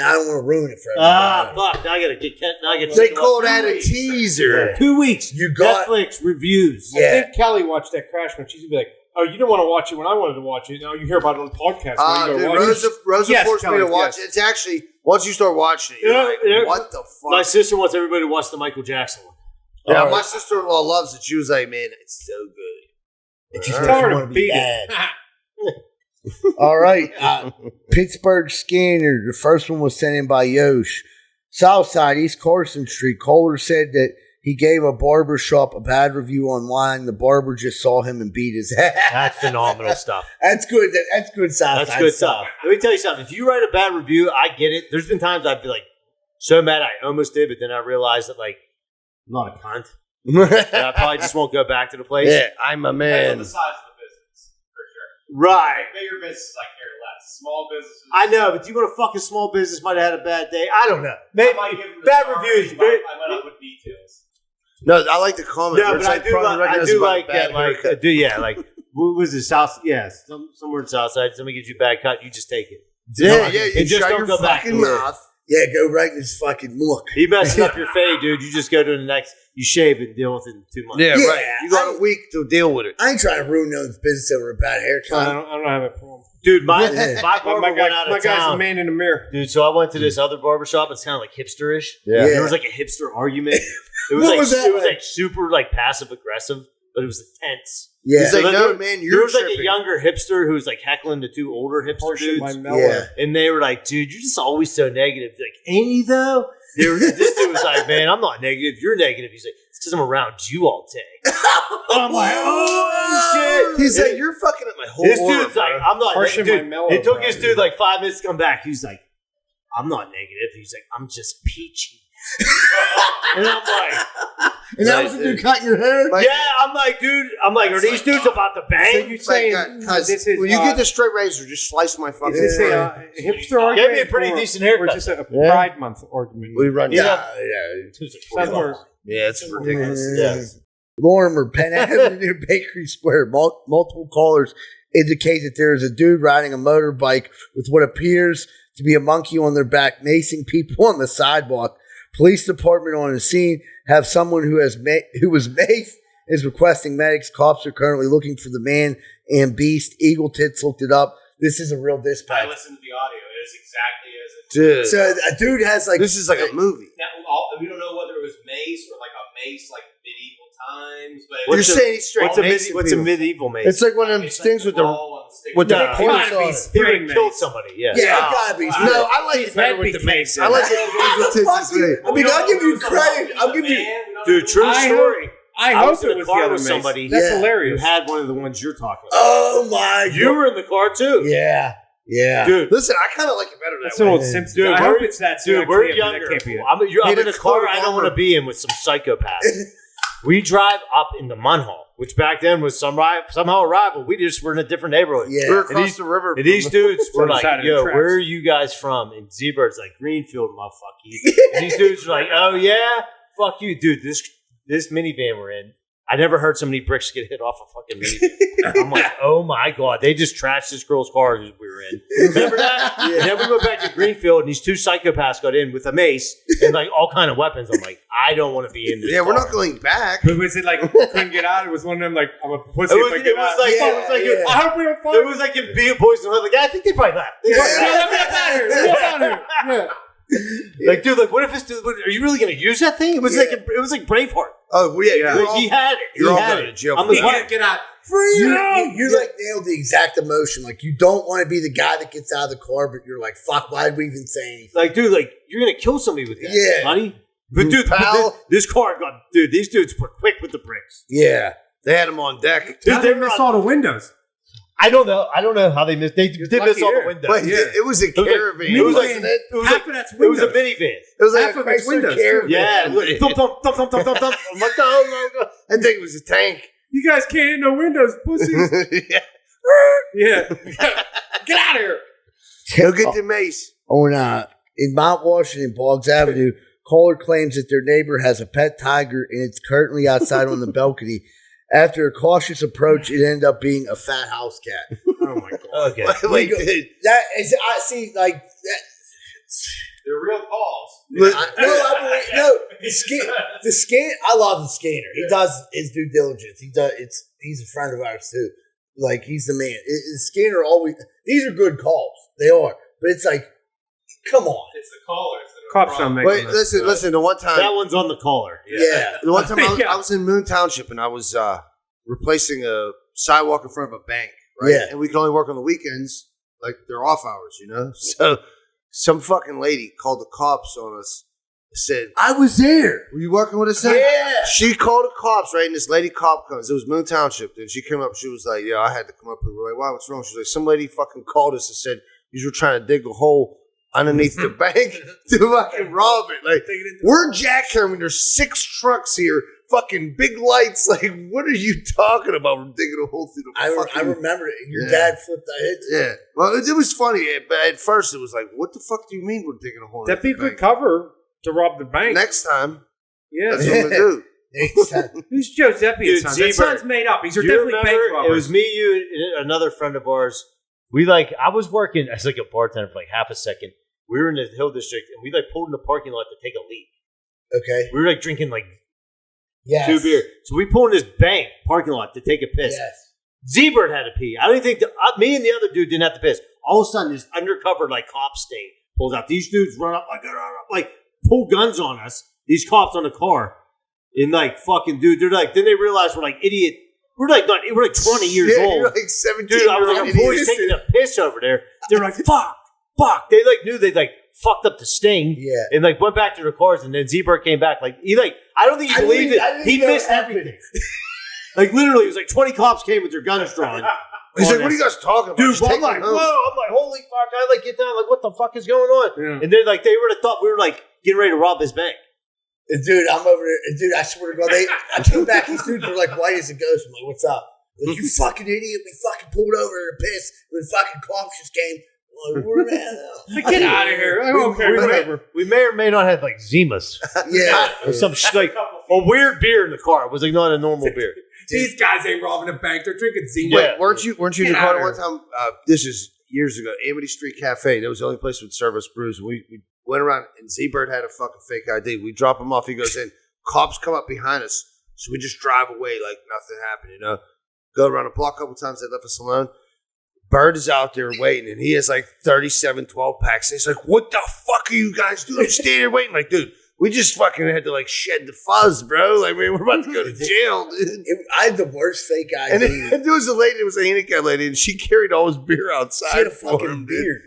I don't want to ruin it for everybody. Fuck. Now I got to get Kent. Now I got to They call that a teaser. 2 weeks. You got Netflix reviews. I think Kelly watched that Crash one. She's going to be like, oh, you didn't want to watch it when I wanted to watch it. Now you hear about it on the podcast. Rosa Yes, forced me Kelly, to watch yes. it. It's actually, once you start watching it, you're like, what the fuck? My sister wants everybody to watch the Michael Jackson one. Yeah, my sister-in-law loves it. She was like, man, it's so good. It just Tell her makes to me beat bad. it. All right. Pittsburgh Scanner. The first one was sent in by Yosh. Southside, East Carson Street. Kohler said that he gave a barber shop a bad review online. The barber just saw him and beat his ass. That's phenomenal stuff. That's good. That's good Southside. That's good stuff. Let me tell you something. If you write a bad review, I get it. There's been times I'd be like so mad I almost did, but then I realized that like I'm not a cunt. And I probably just won't go back to the place. Yeah, I'm a Depends on man. the size of the business, for sure. Right. Bigger businesses, I care less. Small businesses. I know, but you go to fucking small business might have had a bad day. I don't know. I Maybe might give them the bad star reviews. rating, I went up with details. No, I like the comment. No, where but it's I like do probably like. I recognized do by like bad that. Like, haircut. like. What was it? South? Yeah, somewhere in Southside. Somebody gives you a bad cut, you just take it. Yeah, you And just shut don't your go back. fucking mouth. Yeah, go right in his fucking look. He messes up your fade, dude. You just go to the next. You shave and deal with it in 2 months. Yeah, Yeah, right. You got a week to deal with it. I ain't trying to ruin no one's business over a bad haircut. I don't have a problem. Dude, my Yeah. barber went out My of guy's a town. man in the mirror. Dude, so I went to this other barbershop. It's kind of like hipsterish. Yeah. There was like a hipster argument. It was What like was that it was like? like super like passive aggressive. but it was tense. Yeah. He's So like, there- no, man, There you're was like tripping. a younger hipster who was like heckling the two older hipster dudes. Yeah. And they were like, dude, you're just always so negative. Like, ain't he though? This dude was like, man, I'm not negative. You're negative. He's like, it's because I'm around you all day. I'm like, oh, shit. He's like, you're fucking up my whole This aura, dude's like, bro. I'm not Harshing negative. my mellow, It took bro. his dude like 5 minutes to come back. He's like, I'm not negative. He's like, I'm just peachy. And I'm like, And that was the dude cutting your hair? Like- yeah, I'm like, dude, are these dudes about to So bang? you're saying Guys, this is when you get the straight razor, just slice my fucking is this hair. a hipster argument? Gave me a pretty or- decent haircut. Or just a Pride Month argument? We run You down. know- Sounds more- Yeah, it's ridiculous. Yeah. Lorimer, Penn Avenue near Bakery Square. Multiple callers indicate that there is a dude riding a motorbike with what appears to be a monkey on their back, macing people on the sidewalk. Police department on the scene have someone who was maced is requesting medics. Cops are currently looking for the man and beast. Eagle Tits looked it up. This is a real I dispatch. listened to the audio. It is exactly as it. Dude, So a dude has like this is like a movie. Now, we don't know whether it was mace or like a mace like medieval times, but You're What's a- saying he's straight macing What's a people. medieval mace? It's like one of them things with the with the No, he points might on be it. he would have killed somebody. Yeah. yeah, it gotta be. No, I like it better with the mace. I like it with the Fuck you. I mean, I'll give you credit. I'll give you. Dude, true story. I I hope was in it a was car the other with mace. somebody. That's Yeah. You hilarious. had one of the ones you're talking about. Oh my You god. were in the car too. Yeah. Yeah. Dude, Listen, I kind of like it better That's that an way. old Simpsons. Dude, I hope it's that. dude, we're younger. That can't be it. I'm Hey, in a the car coat I don't want armor. to be in with some psychopaths. We drive up in the Munhall, which back then was somehow a rival. We just were in a different neighborhood. Yeah. We're And across these- the river. And these dudes were On the like, side of the yo, tracks. where are you guys from? And Z-Bird's like, Greenfield, motherfucker. And these dudes are like, oh, yeah? Fuck you. Dude, this minivan we're in, I never heard so many bricks get hit off a fucking minivan. I'm like, oh, my God. They just trashed this girl's car we were in. Remember that? And then we went back to Greenfield, and these two psychopaths got in with a mace and, like, all kind of weapons. I'm like, I don't want to be in this Yeah, we're car. not going back. But was it like couldn't get out? It was one of them like I'm a pussy. It was, if I it get was out. like, Yeah, it was like, yeah. I hope we don't find. it was like in Boys and Hood. Like, I think they probably left. They probably left. Yeah. Like, dude, like, what if this dude? Are you really gonna use that thing? It was like it was like Braveheart. Oh, well, yeah. Yeah. You're Like, all, he had it. you're he all had going it. to jail I'm for the that. one. Get out. You like nailed the exact emotion. Like you don't want to be the guy that gets out of the car, but you're like, fuck, why did we even say anything? Like, dude, like you're gonna kill somebody with that, Yeah. buddy. But dude, Pal. this car got dude. These dudes were quick with the bricks. Yeah. They had him on deck. How Dude, they they missed were all the windows? I don't know. I don't know how they missed. They did lucky miss all the there. windows. But it was a was like- caravan. it was like- wasn't it? It was Half like of that's it was a windows. minivan. It was like half a of it's Chrysler windows, too. caravan. Yeah, it was thump thump thump thump thump thump thump. I'm like, no, no, no. I think it was a tank. You guys can't hit no windows, pussies. Yeah. Yeah. Get out of here. Go get the mace. In Mount Washington, Boggs Avenue, caller claims that their neighbor has a pet tiger and it's currently outside on the balcony. After a cautious approach, it ended up being a fat house cat. Oh my god. Okay. Wait, dude. That is, I see, like that. They're real calls. The scan. I love the scanner. He does his due diligence. He's a friend of ours too. Like he's the man. The scanner always. These are good calls. They are, but it's like, come on. It's the callers that are Cops don't wrong. make Wait, them. listen. The one time, That one's on the collar. Yeah. the one time Yeah. I was in Moon Township and I was replacing a sidewalk in front of a bank. Right, Yeah. and we can only work on the weekends, like they're off hours, you know. So some fucking lady called the cops on us. Said, I was there. "Were you working with us?" then?" Yeah. She called the cops, right? And this lady cop comes. It was Moon Township. Then she came up. She was like, "Yeah, I had to come up here." We're like, "Wow, what's wrong?" She was like, "Some lady fucking called us and said you were trying to dig a hole underneath the bank to fucking rob it. Like, we're jackhammering. There's 6 trucks here, fucking big lights. Like, what are you talking about? We're digging a hole through the I fucking." remember it. Your Yeah. dad flipped that hit. Yeah. Well, it was funny, but at first it was like, "What the fuck do you mean we're digging a hole?" That'd be a underneath good the bank? cover to rob the bank. Next time, Yeah. that's what I'm gonna do. Who's Giuseppe Dude, and Sons? Zebra. That sounds made up. These are Do you definitely remember? bank robbers. It was me, you, and another friend of ours. I was working as like a bartender for like half a second. We were in the Hill District, and we like pulled in the parking lot to take a leak. Okay. We were like drinking like Yes. 2 beers. So we pulled in this bank parking lot to take a piss. Yes. Z-Bird had to pee. I don't think me and the other dude didn't have to piss. All of a sudden, this undercover like cop state pulls out. These dudes run up like pull guns on us. These cops on the car, and like fucking dude, they're like. Then they realize we're like idiot We're like 20 years old. You're like 17. Dude, I was like, boys taking a piss over there. They're like, fuck. They like knew they like fucked up the sting. Yeah. And like went back to their cars, and then Z-Bird came back. Like he like I don't think he believed it. He missed everything. Like literally, it was like 20 cops came with their guns drawn. He's like, what are you guys talking about? Dude, I'm like, whoa! I'm like, holy fuck! I like get down. Like, what the fuck is going on? Yeah. And then like they would have thought we were like getting ready to rob his bank. And dude, I'm over there. And dude, I swear to God, I came back. These dudes were like white as a ghost. I'm like, what's up? Like, you fucking idiot! We fucking pulled over to piss. When fucking cops just came. Like, where the hell? Get out of here! We may or may not have like Zimas. Yeah, or some like a weird beer in the car. It was like not a normal beer. These guys ain't robbing a bank. They're drinking Zimas. Wait, weren't you in the car one time? This is years ago. Amity Street Cafe. That was the only place that would serve us brews. We went around, and Z-Bird had a fucking fake ID. We drop him off. He goes in. Cops come up behind us, so we just drive away like nothing happened. You know, go around the block a couple times. They left us alone. Bird is out there waiting, and he has like 37 12-packs. And he's like, what the fuck are you guys doing? I'm standing there waiting. Like, dude, we just fucking had to like shed the fuzz, bro. Like, we're about to go to jail, dude. I had the worst fake ID. And then, there was a lady, it was a handicapped lady, and she carried all his beer outside. She had a fucking beard.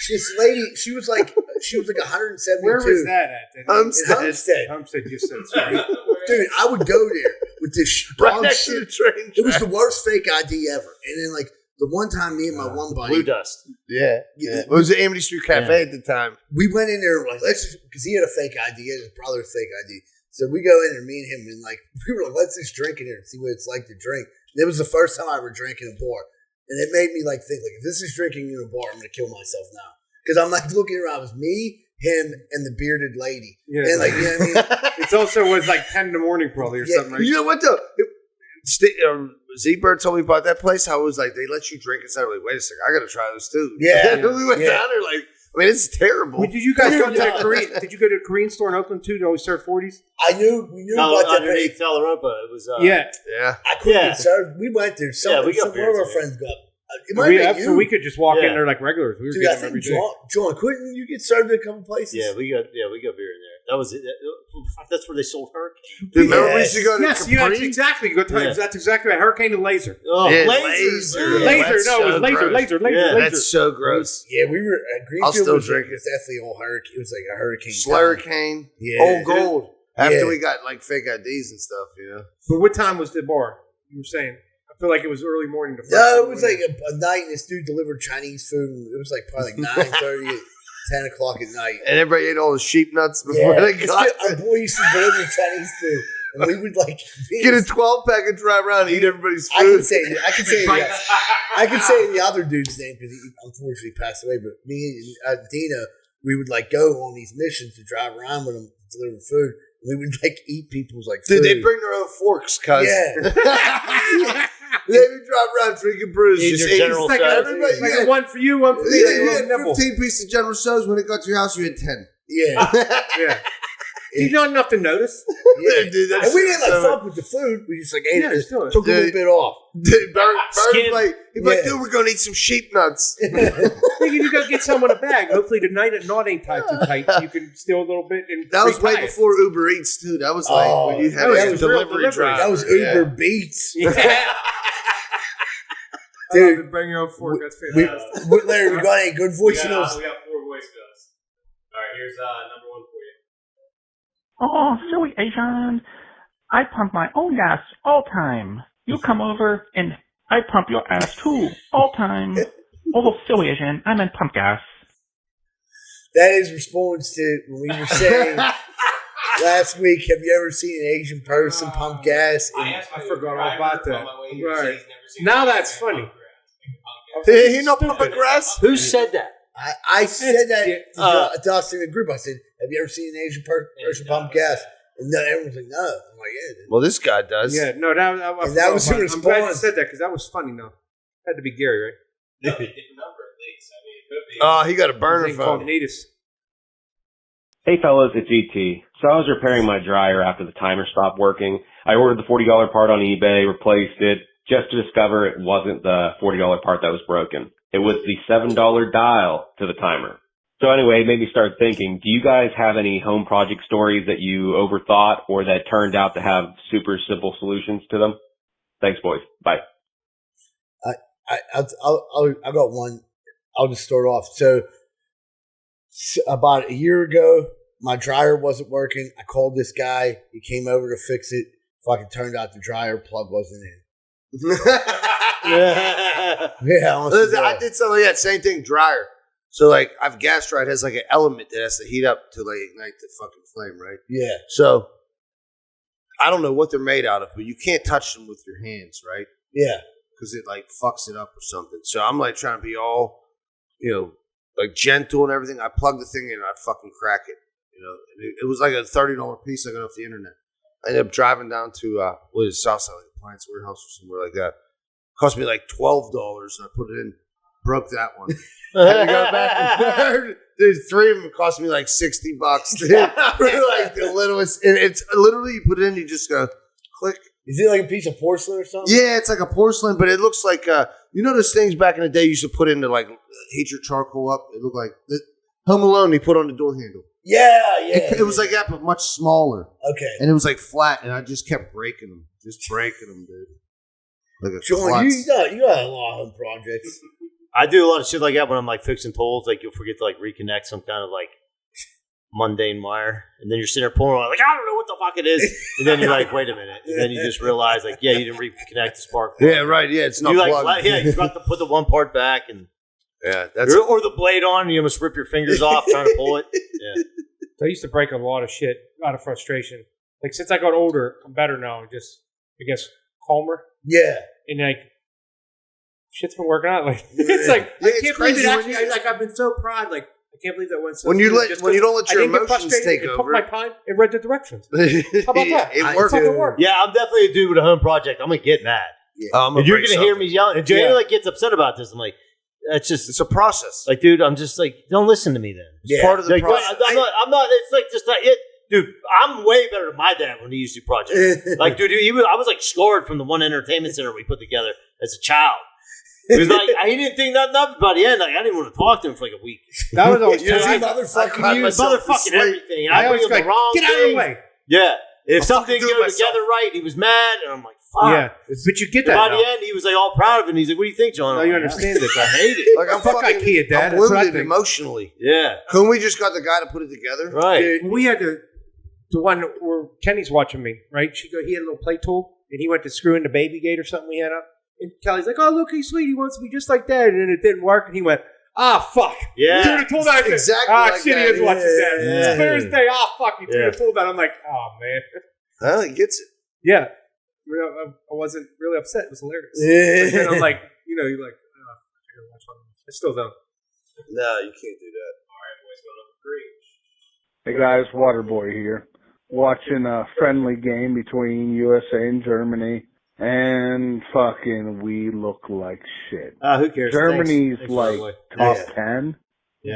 This lady, she was like 172. Where was that at? Homestead. You said sorry. Dude, I would go there with this right next to the train track. It was the worst fake ID ever. And then like the one time me and my one buddy, Blue Dust. Yeah. It was the Amity Street Cafe at the time. We went in there like because he had a fake ID, he had his brother's fake ID. So we go in there, me and him, and like we were like, let's just drink in here and see what it's like to drink. And it was the first time I ever drank in a bar. And it made me like think like if this is drinking in a bar, I'm gonna kill myself now. Because I'm like looking around, it was me, him, and the bearded lady. Yeah. And like, you know what I mean? It also was like 10 in the morning probably or something, right? You know what though? Z-Bird told me about that place. How it was like they let you drink inside. Like, wait a second, I gotta try this too. Yeah, we went down there. Like, I mean, it's terrible. Did you guys go to the Korean? Did you go to a Korean store in Oakland too? To always serve 40s. We knew about that. Underneath Teleropa, it was. Yeah. I couldn't serve. We went there. One of our friends got. So we could just walk in there like regulars. We were getting them every day. John, couldn't you get served at a couple places? Yeah, we got beer in there. That was it. That's where they sold Hurricane. Dude, remember we used to go to Capri? Exactly. That's exactly right. Hurricane and Laser. Oh, Laser. No, it was Laser. Yeah, that's so gross. Yeah, we were at Greenfield. I'll still drink it. It's definitely all Hurricane. It was like a Hurricane. Slurricane. Yeah. Old Gold. After we got like fake IDs and stuff, you know. But what time was the bar? You were saying? I feel like it was early morning. No, it was like a night, and this dude delivered Chinese food. And it was like probably like 9:30, 10 o'clock at night. And everybody ate all the sheep nuts before they got our boy used to deliver Chinese food. And we would like get a 12-pack and drive around and eat everybody's food. I can say the other dude's name because he unfortunately passed away. But me and Dina, we would like go on these missions to drive around with him to deliver food. We would like eat people's like food. Dude, they bring their own forks, cuz. Yeah. They would drive around drinking brews. Just General Tso's. everybody, like one for you, one for me. You had 15 pieces of General Tso's. When it got to your house, you had 10. Yeah. Yeah. You're not enough to notice. Yeah. Dude, and we didn't like fuck with the food. We just like ate it. Took a little bit off. Dude, he'd be like, dude, we're going to eat some sheep nuts. Think you go get someone a bag. Hopefully the night at knot ain't tied too tight. You can steal a little bit. And that was way before Uber Eats, too. That was like when you had a delivery drive. That was Uber Beats. Yeah. Dude, bring your own fork. That's fantastic. Larry, we got any good voice notes? We got 4 voicemails. All right, here's number 1 for you. Oh, silly Asian. I pump my own gas all time. You come over and I pump your ass too, all time. Oh, silly Asian, I meant pump gas. That is response to when we were saying last week, have you ever seen an Asian person pump gas? I forgot all about that. Right. Now that's funny. He no pumping grass? Who said that? I said that to us in the group. I said, have you ever seen an Asian person pump gas? And everyone's like, no. I'm like, yeah. Well, this guy does. Yeah, no, that was the response. I'm glad you said that because that was funny, though. Had to be Gary, right? No, different number at least. I mean, it could be. Oh, he got a burner phone. Hey, fellas, it's ET. So I was repairing my dryer after the timer stopped working. I ordered the $40 part on eBay, replaced it, just to discover it wasn't the $40 part that was broken. It was the $7 dial to the timer. So anyway, it made me start thinking, do you guys have any home project stories that you overthought or that turned out to have super simple solutions to them? Thanks, boys. Bye. I got one. I'll just start off. So about a year ago, my dryer wasn't working. I called this guy. He came over to fix it. Fucking turned out the dryer plug wasn't in. Yeah, listen, I did something like that. Same thing, dryer. So like, I've gas dryer. It has like an element that has to heat up to like ignite the fucking flame, right? Yeah. So I don't know what they're made out of, but you can't touch them with your hands, right? Yeah. Because it like fucks it up or something. So I'm like trying to be all, like gentle and everything. I plug the thing in and I fucking crack it. It was like a $30 piece I got off the internet. I ended up driving down to Southside Appliance Warehouse or somewhere like that. It cost me like $12 and I put it in, broke that one. I had to go back and forth. Dude, 3 of them cost me like $60. Dude. Like the littlest. And it's literally, you put it in, you just go click. Is it like a piece of porcelain or something? Yeah, it's like a porcelain, but it looks like, those things back in the day you used to put in to like heat your charcoal up? It looked like Home Alone, they put on the door handle. Yeah. It was like that, but much smaller. Okay. And it was like flat, and I just kept breaking them. Dude. Like a John, you got a lot of home projects. I do a lot of shit like that when I'm like fixing tools. Like you'll forget to like reconnect some kind of like mundane wire, and then you're sitting there pulling on like I don't know what the fuck it is, and then you're like, wait a minute, and then you just realize like you didn't reconnect the spark plug. Yeah, right. Yeah, it's not you plugged. you forgot to put the one part back, and that's or the blade on, and you almost rip your fingers off trying to pull it. Yeah, so I used to break a lot of shit out of frustration. Like since I got older, I'm better now. Just I guess calmer. Yeah, and like shit's been working out. Like it's like I can't believe it. Actually, I've been so proud. Like I can't believe that went so. When you don't let your emotions take over. Took my time and read the directions. How about that? It worked. Yeah, I'm definitely a dude with a home project. I'm gonna get mad. Yeah. And you're gonna hear me yelling. And Jay like gets upset about this. I'm like, it's a process. Like, dude, I'm just like, don't listen to me then. It's part of the process. I'm not. It's like just not it. Dude, I'm way better than my dad when he used to do projects. Like, dude, I was like scarred from the one entertainment center we put together as a child. It was like he didn't think nothing of it by the end. Like I didn't want to talk to him for like a week. That was always motherfucking everything. And I was the wrong get out of the way. Yeah, if something didn't go together right, he was mad, and I'm like, fuck. Yeah, but you get that. By the end, he was like all proud of it. And he's like, "What do you think, John?" No, you understand it. I hate it. Like I'm fucking IKEA, Dad. I'm wounded emotionally. Yeah. Couldn't we just got the guy to put it together? Right. Dude, we had the one where Kenny's watching me. Right. He had a little play tool, and he went to screw in the baby gate or something we had up. And Kelly's like, "Oh, look, he's sweet. He wants to be just like Dad." And then it didn't work, and he went, fuck. Yeah. Threw the tool down. Exactly. Like shit, he is watching Dad. Yeah. Thursday, fuck. He threw the tool down. I'm like, oh, man. Well, he gets it. Yeah. I wasn't really upset. It was hilarious. But then I'm like, you're like, I gotta watch one. I still don't. No, you can't do that. Hey, guys, Waterboy here. Watching a friendly game between USA and Germany. And fucking we look like shit. Who cares? Germany's Thanks, top 10,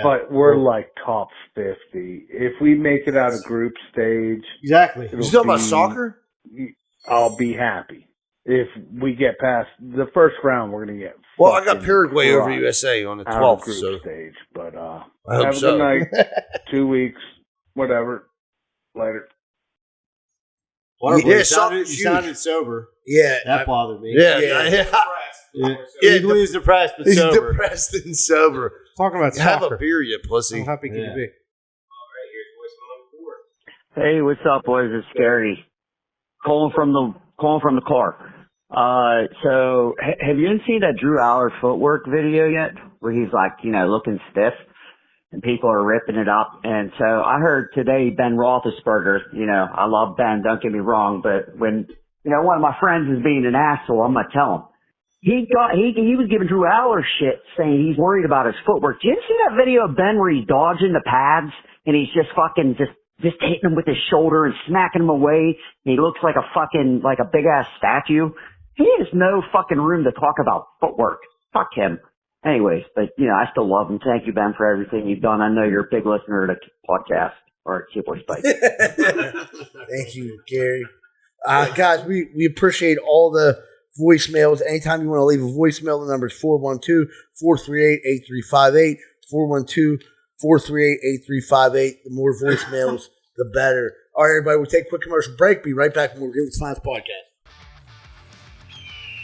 but we're like top 50. If we make it out of group stage... Exactly. You talking about soccer? I'll be happy. If we get past the first round, we're going to get... Well, I got Paraguay over USA on the 12th. Group stage, but I have hope a so. good night. 2 weeks. Whatever. Later. You sounded sober. Yeah. That bothered me. He was depressed, but He's sober. depressed and sober. Talking about Have soccer. a beer, you pussy. How happy can you be? Hey, what's up, boys? It's Scary. Calling from the car. So have you seen that Drew Aller footwork video yet? Where he's like, looking stiff and people are ripping it up. And so I heard today Ben Roethlisberger, I love Ben, don't get me wrong, but when, one of my friends is being an asshole, I'm going to tell him. He was giving Drew Aller shit saying he's worried about his footwork. Did you see that video of Ben where he's dodging the pads and he's just fucking just hitting him with his shoulder and smacking him away? And he looks like a big ass statue. He has no fucking room to talk about footwork. Fuck him. Anyways, but I still love him. Thank you, Ben, for everything you've done. I know you're a big listener to the podcast or Keyboard Spike. Thank you, Gary. Guys, we appreciate all the voicemails. Anytime you want to leave a voicemail, the number is 412-438-8358. 412-438-8358. The more voicemails, the better. All right, everybody, we'll take a quick commercial break. Be right back when we're doing the Science Podcast.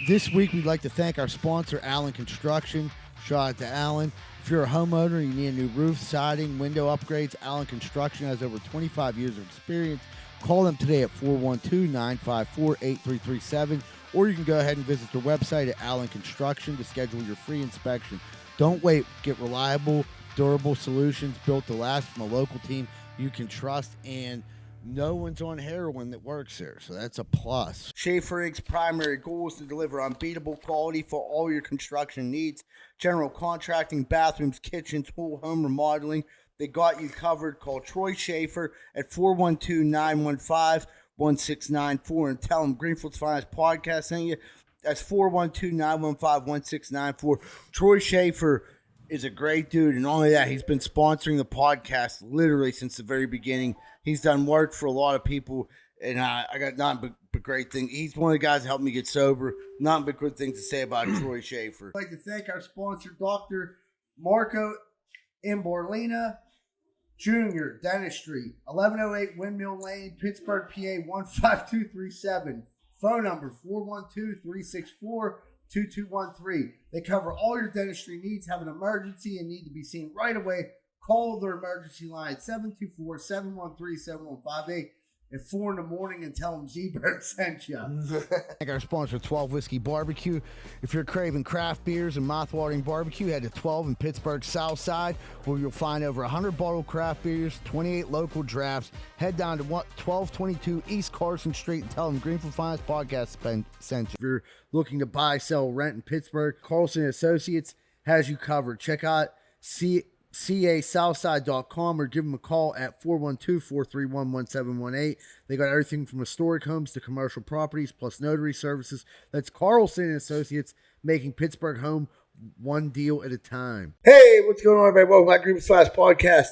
This week, we'd like to thank our sponsor, Allen Construction. Shout out to Allen. If you're a homeowner and you need a new roof, siding, window upgrades, Allen Construction has over 25 years of experience. Call them today at 412-954-8337, or you can go ahead and visit their website at Allen Construction to schedule your free inspection. Don't wait. Get reliable, durable solutions built to last from a local team you can trust, and no one's on heroin that works there, so that's a plus. Schaefer Inc.'s primary goal is to deliver unbeatable quality for all your construction needs. General contracting, bathrooms, kitchens, whole home remodeling. They got you covered. Call Troy Schaefer at 412-915-1694 and tell them Greenfields Finest Podcast sent you. That's 412-915-1694. Troy Schaefer is a great dude, and not only that, he's been sponsoring the podcast literally since the very beginning. He's done work for a lot of people, and I got nothing but great things. He's one of the guys that helped me get sober. Nothing but good things to say about Troy Schaefer. I'd like to thank our sponsor, Dr. Marco Imborlina Jr., Dentistry, 1108 Windmill Lane, Pittsburgh, PA, 15237. Phone number 412-364-2213. They cover all your dentistry needs. Have an emergency and need to be seen right away. Call their emergency line 724-713-7158 at 4 in the morning and tell them Z-Bird sent you. Thank our sponsor, 12 Whiskey Barbecue. If you're craving craft beers and mouth-watering barbecue, head to 12 in Pittsburgh South Side, where you'll find over 100 bottled craft beers, 28 local drafts. Head down to 1222 East Carson Street and tell them Greenfield Finance Podcast sent you. If you're looking to buy, sell, rent in Pittsburgh, Carlson Associates has you covered. Check out casouthside.com or give them a call at 412-431-1718. They got everything from historic homes to commercial properties plus notary services. That's Carlson and Associates, making Pittsburgh home one deal at a time. Hey, what's going on, everybody? Welcome back to Greenfields Finest Podcast.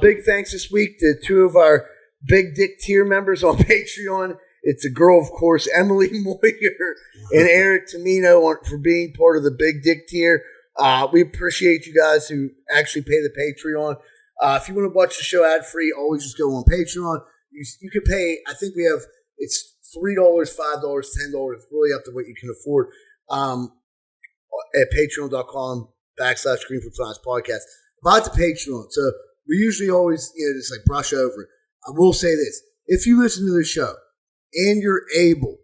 Big thanks this week to two of our Big Dick tier members on Patreon. It's a girl, of course, Emily Moyer and Eric Tamino for being part of the Big Dick tier. We appreciate you guys who actually pay the Patreon. If you want to watch the show ad-free, always just go on Patreon. You can pay, I think it's $3, $5, $10. It's really up to what you can afford at patreon.com/Greenfields Finest Podcast. About the Patreon. So we usually always, just like brush over it. I will say this. If you listen to the show and you're able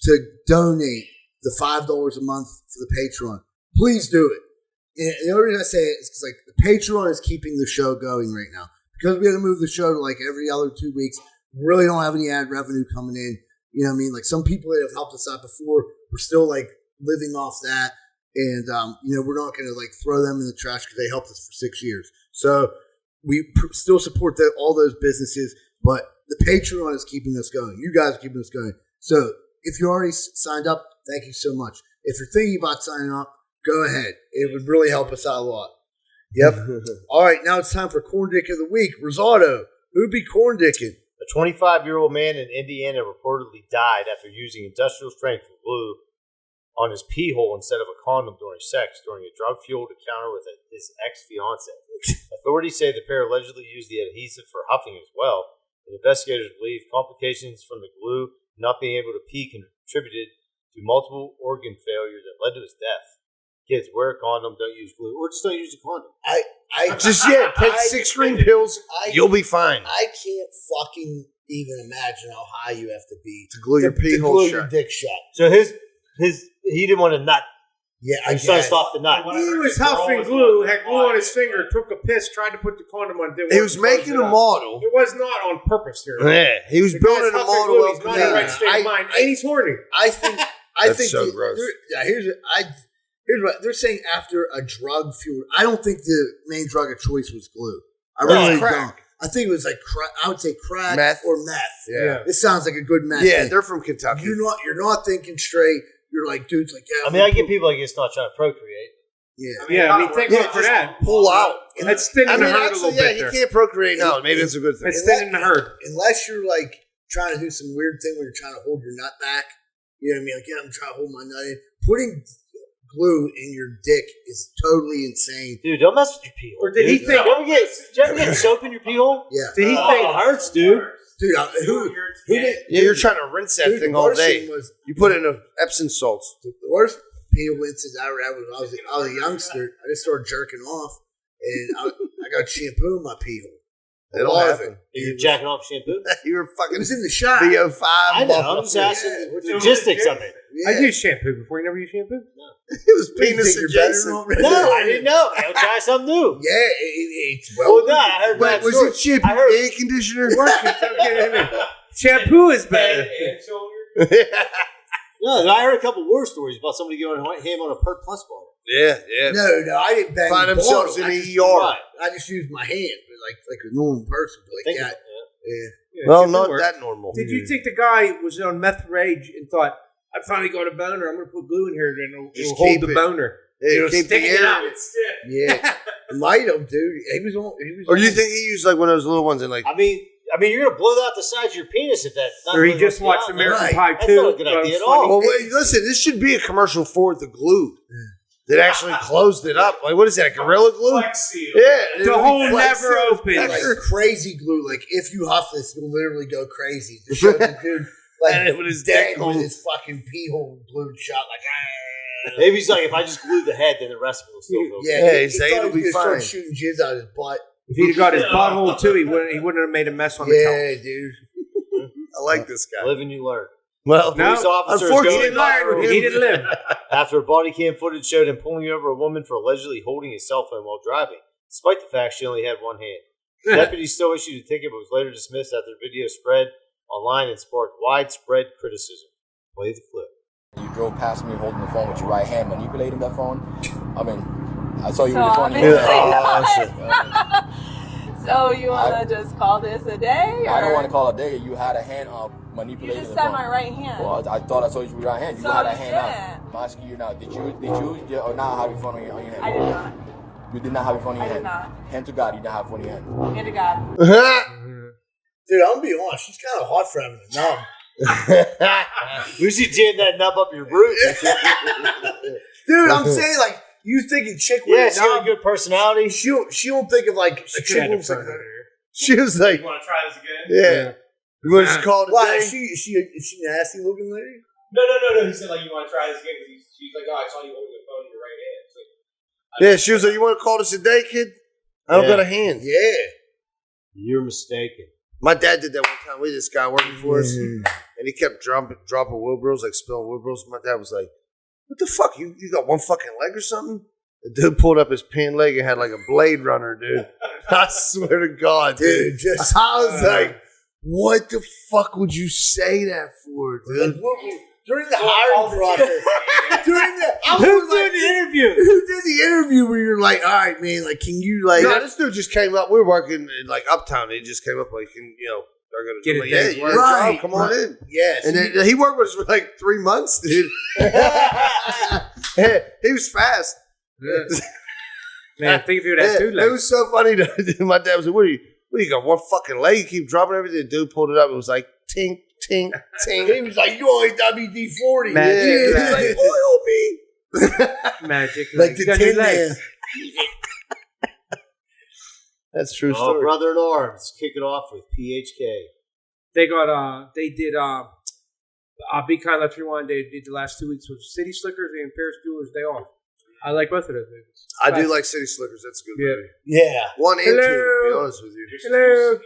to donate the $5 a month for the Patreon, please do it. And the only reason I say it is because the Patreon is keeping the show going right now. Because we had to move the show to every other 2 weeks, we really don't have any ad revenue coming in. You know what I mean? Some people that have helped us out before, we're still living off that. And, we're not going to throw them in the trash because they helped us for 6 years. So we still support all those businesses, but the Patreon is keeping us going. You guys are keeping us going. So if you already signed up, thank you so much. If you're thinking about signing up, go ahead. It would really help us out a lot. Yep. All right, now it's time for Corndick of the Week. Rosado, who'd be corndicking? A 25-year-old man in Indiana reportedly died after using industrial strength glue on his pee hole instead of a condom during sex during a drug-fueled encounter with his ex-fiancée. Authorities say the pair allegedly used the adhesive for huffing as well, and investigators believe complications from the glue not being able to pee contributed to multiple organ failure that led to his death. Kids, wear a condom, don't use glue, or just don't use a condom. Take 6 green pills, you'll be fine. I can't fucking even imagine how high you have to be to glue your pee hole shut. Your dick shut. So he didn't want to nut. Yeah, I trying to stop the nut. He was huffing glue, had glue on his finger, took a piss, tried to put the condom on. He was making a model. It was not on purpose here. Yeah, he was building a model. Glue, he's not in the right state of mind, and he's horny. I think so gross. Here's what they're saying after a drug fuel. I don't think the main drug of choice was glue. I really don't. I think it was I would say crack meth. Or meth. Yeah. This sounds like a good meth. Yeah, thing. they're from Kentucky. You're not thinking straight. You're dudes yeah. I get people it's not trying to procreate. Yeah. Thank God for that. Pull out. That's thinning the herd a little bit there. He can't procreate now. Maybe that's a good thing. It's thinning the herd. Unless you're trying to do some weird thing where you're trying to hold your nut back. You know what I mean? I'm trying to hold my nut in. Putting glue in your dick is totally insane. Dude, don't mess with your pee hole. Or did he think? Did you ever get soap in your pee hole? Yeah. Did he think it hurts, dude? Dude, who did? Yeah, you're trying to rinse that thing all day. You put it in Epsom salts. The worst peel instance I ever had was when I was a youngster. I just started jerking off, and I got shampoo in my pee hole. It'll happen. You're jacking off shampoo? You were fucking. It was in the shop. VO5. I know. I'm just asking the logistics of it. Yeah. I use shampoo before. You never use shampoo? No. It was penis adjacent. No, I didn't know. I'll try something new. Yeah, it's well. No, I heard that. Was it shampoo? Air conditioner? Shampoo is better. No, I heard a couple war stories about somebody going ham on a Per Plus bottle. Yeah. No, I didn't bang Find the themselves bottle. in the ER. I just used my hand, like a normal person, like that. Yeah, well, not that normal. Did you think the guy was on meth rage and thought, I finally got a boner, I'm going to put glue in here and it'll hold the boner? Yeah, keep the air. Yeah. Might have, dude. He was on. Or do you think he used like one of those little ones and like? I mean, you're going to blow out the sides of your penis if that's not. Or he just watched American Pie 2. That's not a good idea at all. Well, wait, listen, this should be a commercial for the glue that actually closed it up. Like, what is that? Gorilla Glue? Flex Seal. Yeah, the hole never opens. Like crazy glue. Like if you huff this, you'll literally go crazy. To show the dude, like with his dead with his fucking pee hole glued shut. Like maybe he's like, if I just glue the head, then the rest of it will still go. Yeah, he's like, it'll be fine. Shooting jizz out of his butt. If he'd have got his butthole too, he wouldn't have made a mess on the couch. Yeah, dude. I like this guy. Live and you learn. Well, police officers unfortunately, he didn't live. After body cam footage showed him pulling over a woman for allegedly holding his cell phone while driving, despite the fact she only had one hand. Deputies still issued a ticket, but was later dismissed after the video spread online and sparked widespread criticism. Play the clip. You drove past me holding the phone with your right hand, manipulating that phone. I mean, I saw you with the phone. So you want to just call this a day? Or? I don't want to call it a day. You had a hand up manipulating. You just the said phone. my right hand. Well, I thought I saw you with your right hand. You so had a hand up. I'm asking you now. Did you or not have your phone on your hand? I did not. You did not have your phone on your hand? I did not. Hand to God, you didn't have your phone in your hand. Hand to God. Dude, I'm gonna be honest. She's kind of hot for having a nub. We should jam that nub up your root. Dude, I'm saying like you thinking chick with yeah, a she got a nub. good personality. She don't think of like a chick with like. She was like, You want to try this again? yeah. You want to call it a Why day? is she nasty looking lady? No. He said, like, you want to try this again? Because she's like, oh, I saw you holding the phone in your right hand. Like, Yeah, she was like, you want to call this a day, kid? I don't got a hand. Yeah. You're mistaken. My dad did that one time. We had this guy working for us, and he kept dropping wheelbarrows, like spilling wheelbarrows. My dad was like, what the fuck? You got one fucking leg or something? The dude pulled up his pant leg and had like a Blade Runner, dude. I swear to God, dude. I was like, what the fuck would you say that for, dude? During the hiring process. Who did the interview? Who did the interview where you're like, all right, man, like, can you, like. No, this dude just came up. We were working in, like, Uptown. He just came up, like, they're going to Get like, a day's yeah, work. right, come on in. Yes. And then he worked with us for like 3 months, dude. He was fast. Yeah. Man, think if you had 2 legs. It was so funny. My dad was like, what you got, one fucking leg? You keep dropping everything. The dude pulled it up. It was like, tink, tink, tink. He was like, you only WD-40. Magic. He was like, oil me. Magic. Like the Tin Man. That's true Oh, story. brother in arms. Kick it off with PHK. They did Be Kind, Let's Rewind. They did the last 2 weeks with City Slickers and Ferris Bueller's Day Off. I like both of those movies. I do like City Slickers. That's a good movie. Yeah. 1 and 2, to be honest with you. Hello.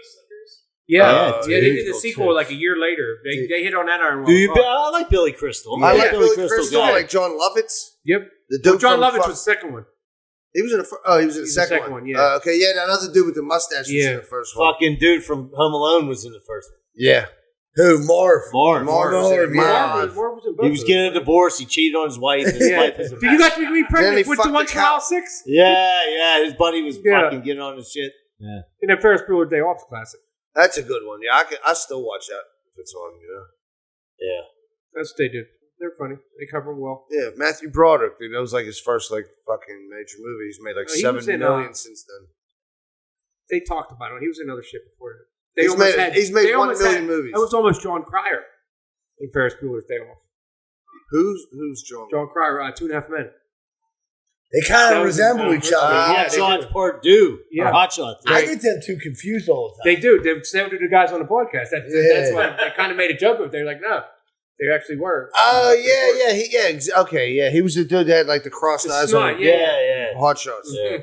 Yeah, Oh, they dude. did the sequel like a year later. They hit on that iron. Do you? I like Billy Crystal. I like Billy Crystal. Crystal. I like John Lovitz. Yep. The dude John from Lovitz was the second one. He was in the second one. Yeah. Okay, yeah, that other dude with the mustache was in the first one. Fucking dude from Home Alone was in the first one. Yeah. Who? Marv. Marv was in Marv was in both He was getting a divorce. He cheated on his wife. And his wife was a Did you mess. guys make me pregnant with the one from Aisle 6? Yeah. His buddy was fucking getting on his shit. Yeah. And then Ferris Bueller's Day Off's classic. That's a good one. Yeah, I still watch that if it's on, Yeah. That's what they do. They're funny. They cover them well. Yeah, Matthew Broderick, dude. That was like his first like fucking major movie. He's made like $70 million since then. They talked about it. He was in other shit before that. He's made 1 million movies. That was almost John Cryer in Ferris Bueller's Day Off. Who's John? John Cryer, 2.5 Men. They kind of resemble each other. Hot Shots Part Do. Yeah. Or Hot Shots. I get them two confused all the time. They do. They sounded the guys on the podcast. That's why I kind of made a joke of it. They're like, no, they actually were. Oh, yeah. He was the dude that had like the crossed eyes on. Yeah. Hot Shots. Yeah.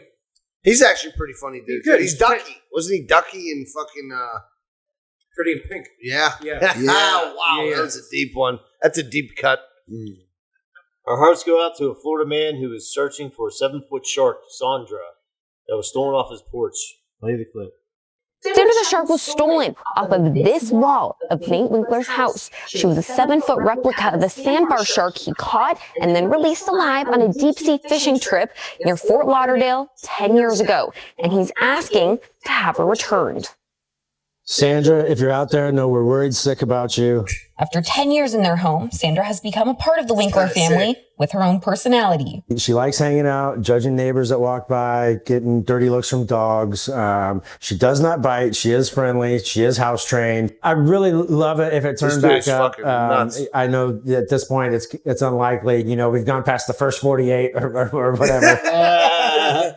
He's actually pretty funny, dude. He's Ducky. Wasn't he Ducky in fucking... Pretty in Pink. Yeah. Yeah. Wow. That was a deep one. That's a deep cut. Our hearts go out to a Florida man who is searching for a 7-foot shark, Sandra, that was stolen off his porch. Play the clip. Sandra the shark was stolen off of this wall of Nate Winkler's house. She was a 7-foot replica of the sandbar shark he caught and then released alive on a deep-sea fishing trip near Fort Lauderdale 10 years ago. And he's asking to have her returned. Sandra, if you're out there, know we're worried sick about you. After 10 years in their home, Sandra has become a part of the Winkler family with her own personality. She likes hanging out, judging neighbors that walk by, getting dirty looks from dogs. She does not bite. She is friendly. She is house trained. I really love it if it turns back up. I know at this point it's unlikely. You know, we've gone past the first 48 or whatever. I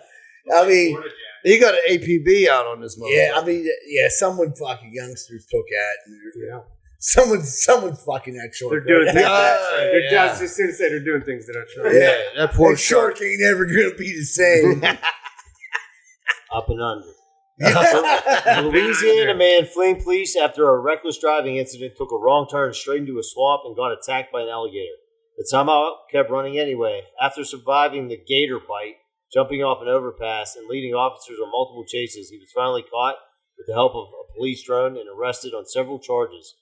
mean... You got an APB out on this motherfucker. Yeah, I mean, someone fucking youngsters took at. Someone's fucking that short. They're doing things. I was just going to say they're doing things that are true. Yeah, that poor shark ain't never going to be the same. Up and under. A Louisiana man fleeing police after a reckless driving incident took a wrong turn straight into a swamp and got attacked by an alligator. But somehow kept running anyway. After surviving the gator bite, jumping off an overpass, and leading officers on multiple chases, he was finally caught with the help of a police drone and arrested on several charges.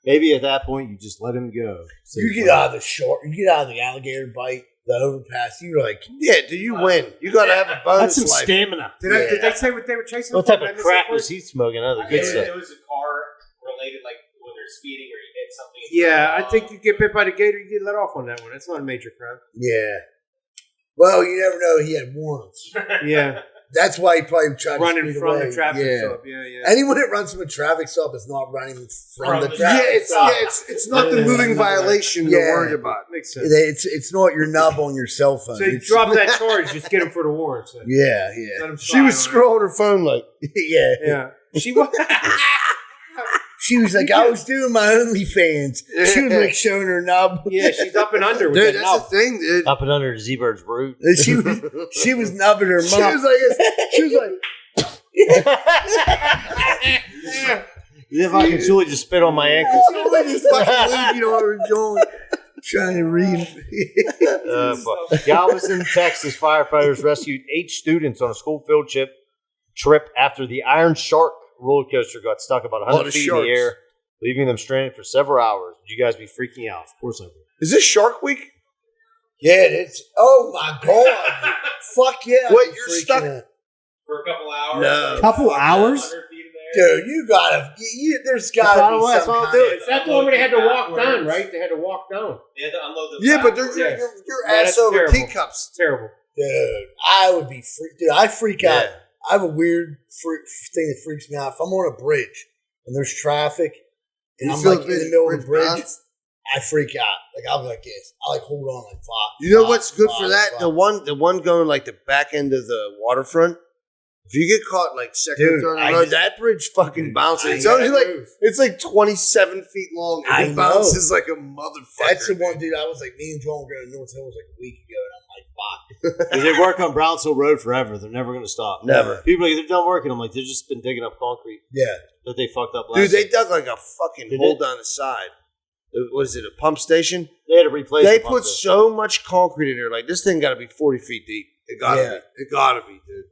Maybe at that point, you just let him go. You get out of the alligator bite, the overpass, you're like, do you win? You got to have a bonus. That's some life. stamina. Did they say what they were chasing? What type of crack was he smoking? Other good stuff. It was a car related, like when they're speeding or you hit something. Yeah, I think you get bit by the gator, you get let off on that one. That's not a major crime. Yeah. Well, you never know. He had warrants. Yeah. That's why he probably tried to running speed from away. the traffic stop. Yeah. Anyone that runs from a traffic stop is not running from the traffic stop. It's not the moving violation you're worried about. Makes sense. It's not your nub on your cell phone. So you drop that charge, just get him for the warrants. Yeah. She was scrolling her phone like, yeah. She was. She was like, I was doing my OnlyFans. She was like showing her nub. Yeah, she's up and under with dude, that that's nub. the thing, dude. Up and under the Z-Bird's root. She was nubbing her mom. She was like, if I can Julie just spit on my ankle. Julie just fucking leave you know where we're going. Trying to read. Galveston, Texas firefighters rescued 8 students on a school field trip after the Iron Shark roller coaster got stuck about 100 feet in the air, leaving them stranded for several hours. Would you guys be freaking out? Of course I would. Is this Shark Week? Yeah, it's. Oh my god! Fuck yeah! What? You're stuck for a couple hours? No, couple hours. Dude, you gotta. There's gotta be some kind of. Is that the one where they had to walk down? Right? They had to walk down. They had to unload the. Yeah, but you're ass over teacups. Terrible. Dude, I would be freaked. Dude, I freak out. I have a weird thing that freaks me out. If I'm on a bridge and there's traffic and I'm like in the middle of the bridge, I freak out. Like I'll be like this. I like hold on like fuck. You know what's good for that? The one going like the back end of the waterfront. If you get caught like second or third on the road, that bridge fucking bounces. It's only like 27 feet long. And it bounces like a motherfucker. That's the one, dude. I was like, me and John were going to North Hills like a week ago, and I'm like, fuck. Because they work on Brownsville Road forever. They're never going to stop. Never. People are like, they're done working. I'm like, they've just been digging up concrete. Yeah. That they fucked up last Dude, they year. dug like a fucking hole down the side. What is it, a pump station? They had to replace They the pump put station. so much concrete in there. Like, this thing got to be 40 feet deep. It got to be. It got to be, dude.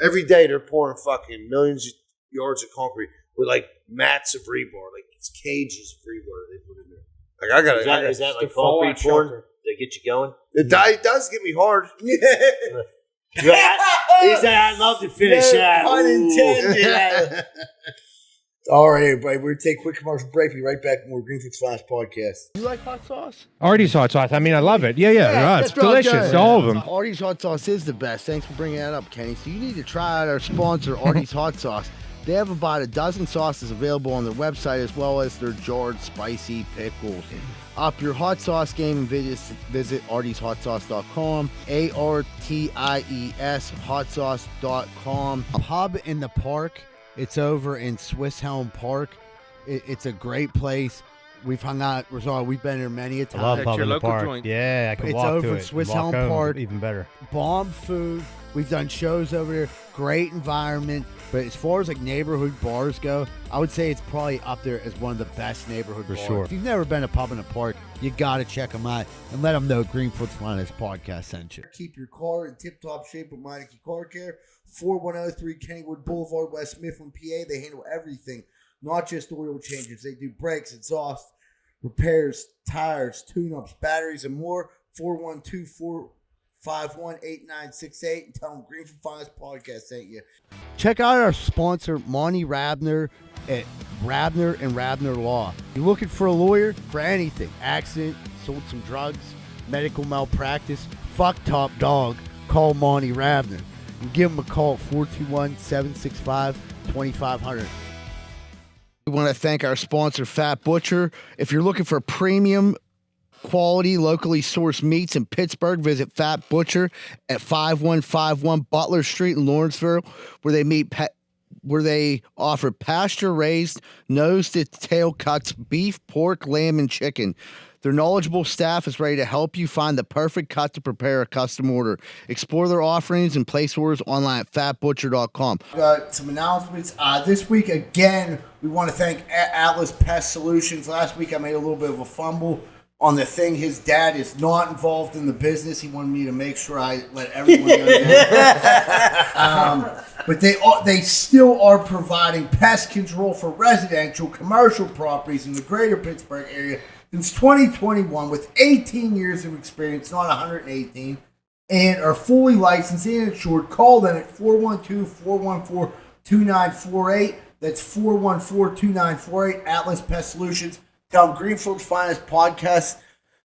Every day they're pouring fucking millions of yards of concrete with like mats of rebar, like it's cages of rebar they put in there. Like I got Is that like concrete porn? They get you going? It does get me hard. He said, I'd love to finish that. Unintended. All right, everybody. We're going to take a quick commercial break. Be right back with more Greenfields Finest podcast. You like hot sauce? Artie's hot sauce. I mean, I love it. Yeah. It's delicious. All of them. Artie's hot sauce is the best. Thanks for bringing that up, Kenny. So you need to try out our sponsor, Artie's Hot Sauce. They have about a dozen sauces available on their website, as well as their jarred spicy pickles. Up your hot sauce game and visit artieshotsauce.com, ARTIES hotsauce.com. Pub in the Park. It's over in Swiss Helm Park. It's a great place. We've hung out. We've been here many a time. I love Pub in the Park. Joint. Yeah, I can it's walk over to at it. Swiss walk Helm home, Park. Even better. Bomb food. We've done shows over there. Great environment. But as far as like neighborhood bars go, I would say it's probably up there as one of the best neighborhood bars. Sure. If you've never been to Pub in the Park, you got to check them out and let them know Greenfields Finest Podcast sent you. Keep your car in tip-top shape with Meineke Car Care. 4103 Kennywood Boulevard, West Mifflin, PA. They handle everything, not just oil changes. They do brakes, exhaust, repairs, tires, tune-ups, batteries, and more. 412-451-8968 and tell them Greenfield Finest Podcast sent you. Check out our sponsor, Monty Rabner at Rabner and Rabner Law. You're looking for a lawyer for anything. Accident, sold some drugs, medical malpractice, fucked up dog, call Monty Rabner. And give him a call at 421-765-2500. We want to thank our sponsor, Fat Butcher. If you're looking for premium quality, locally sourced meats in Pittsburgh, visit Fat Butcher at 5151 Butler Street in Lawrenceville, where they offer pasture-raised, nose-to-tail cuts, beef, pork, lamb, and chicken. Their knowledgeable staff is ready to help you find the perfect cut to prepare a custom order. Explore their offerings and place orders online at fatbutcher.com. Got some announcements. This week, again, we want to thank Atlas Pest Solutions. Last week, I made a little bit of a fumble on the thing. His dad is not involved in the business. He wanted me to make sure I let everyone know that. But they still are providing pest control for residential, commercial properties in the greater Pittsburgh area since 2021 with 18 years of experience, not 118, and are fully licensed and insured. Call them at 412-414-2948. That's 414-2948, Atlas Pest Solutions. Tell them Greenfield's Finest Podcast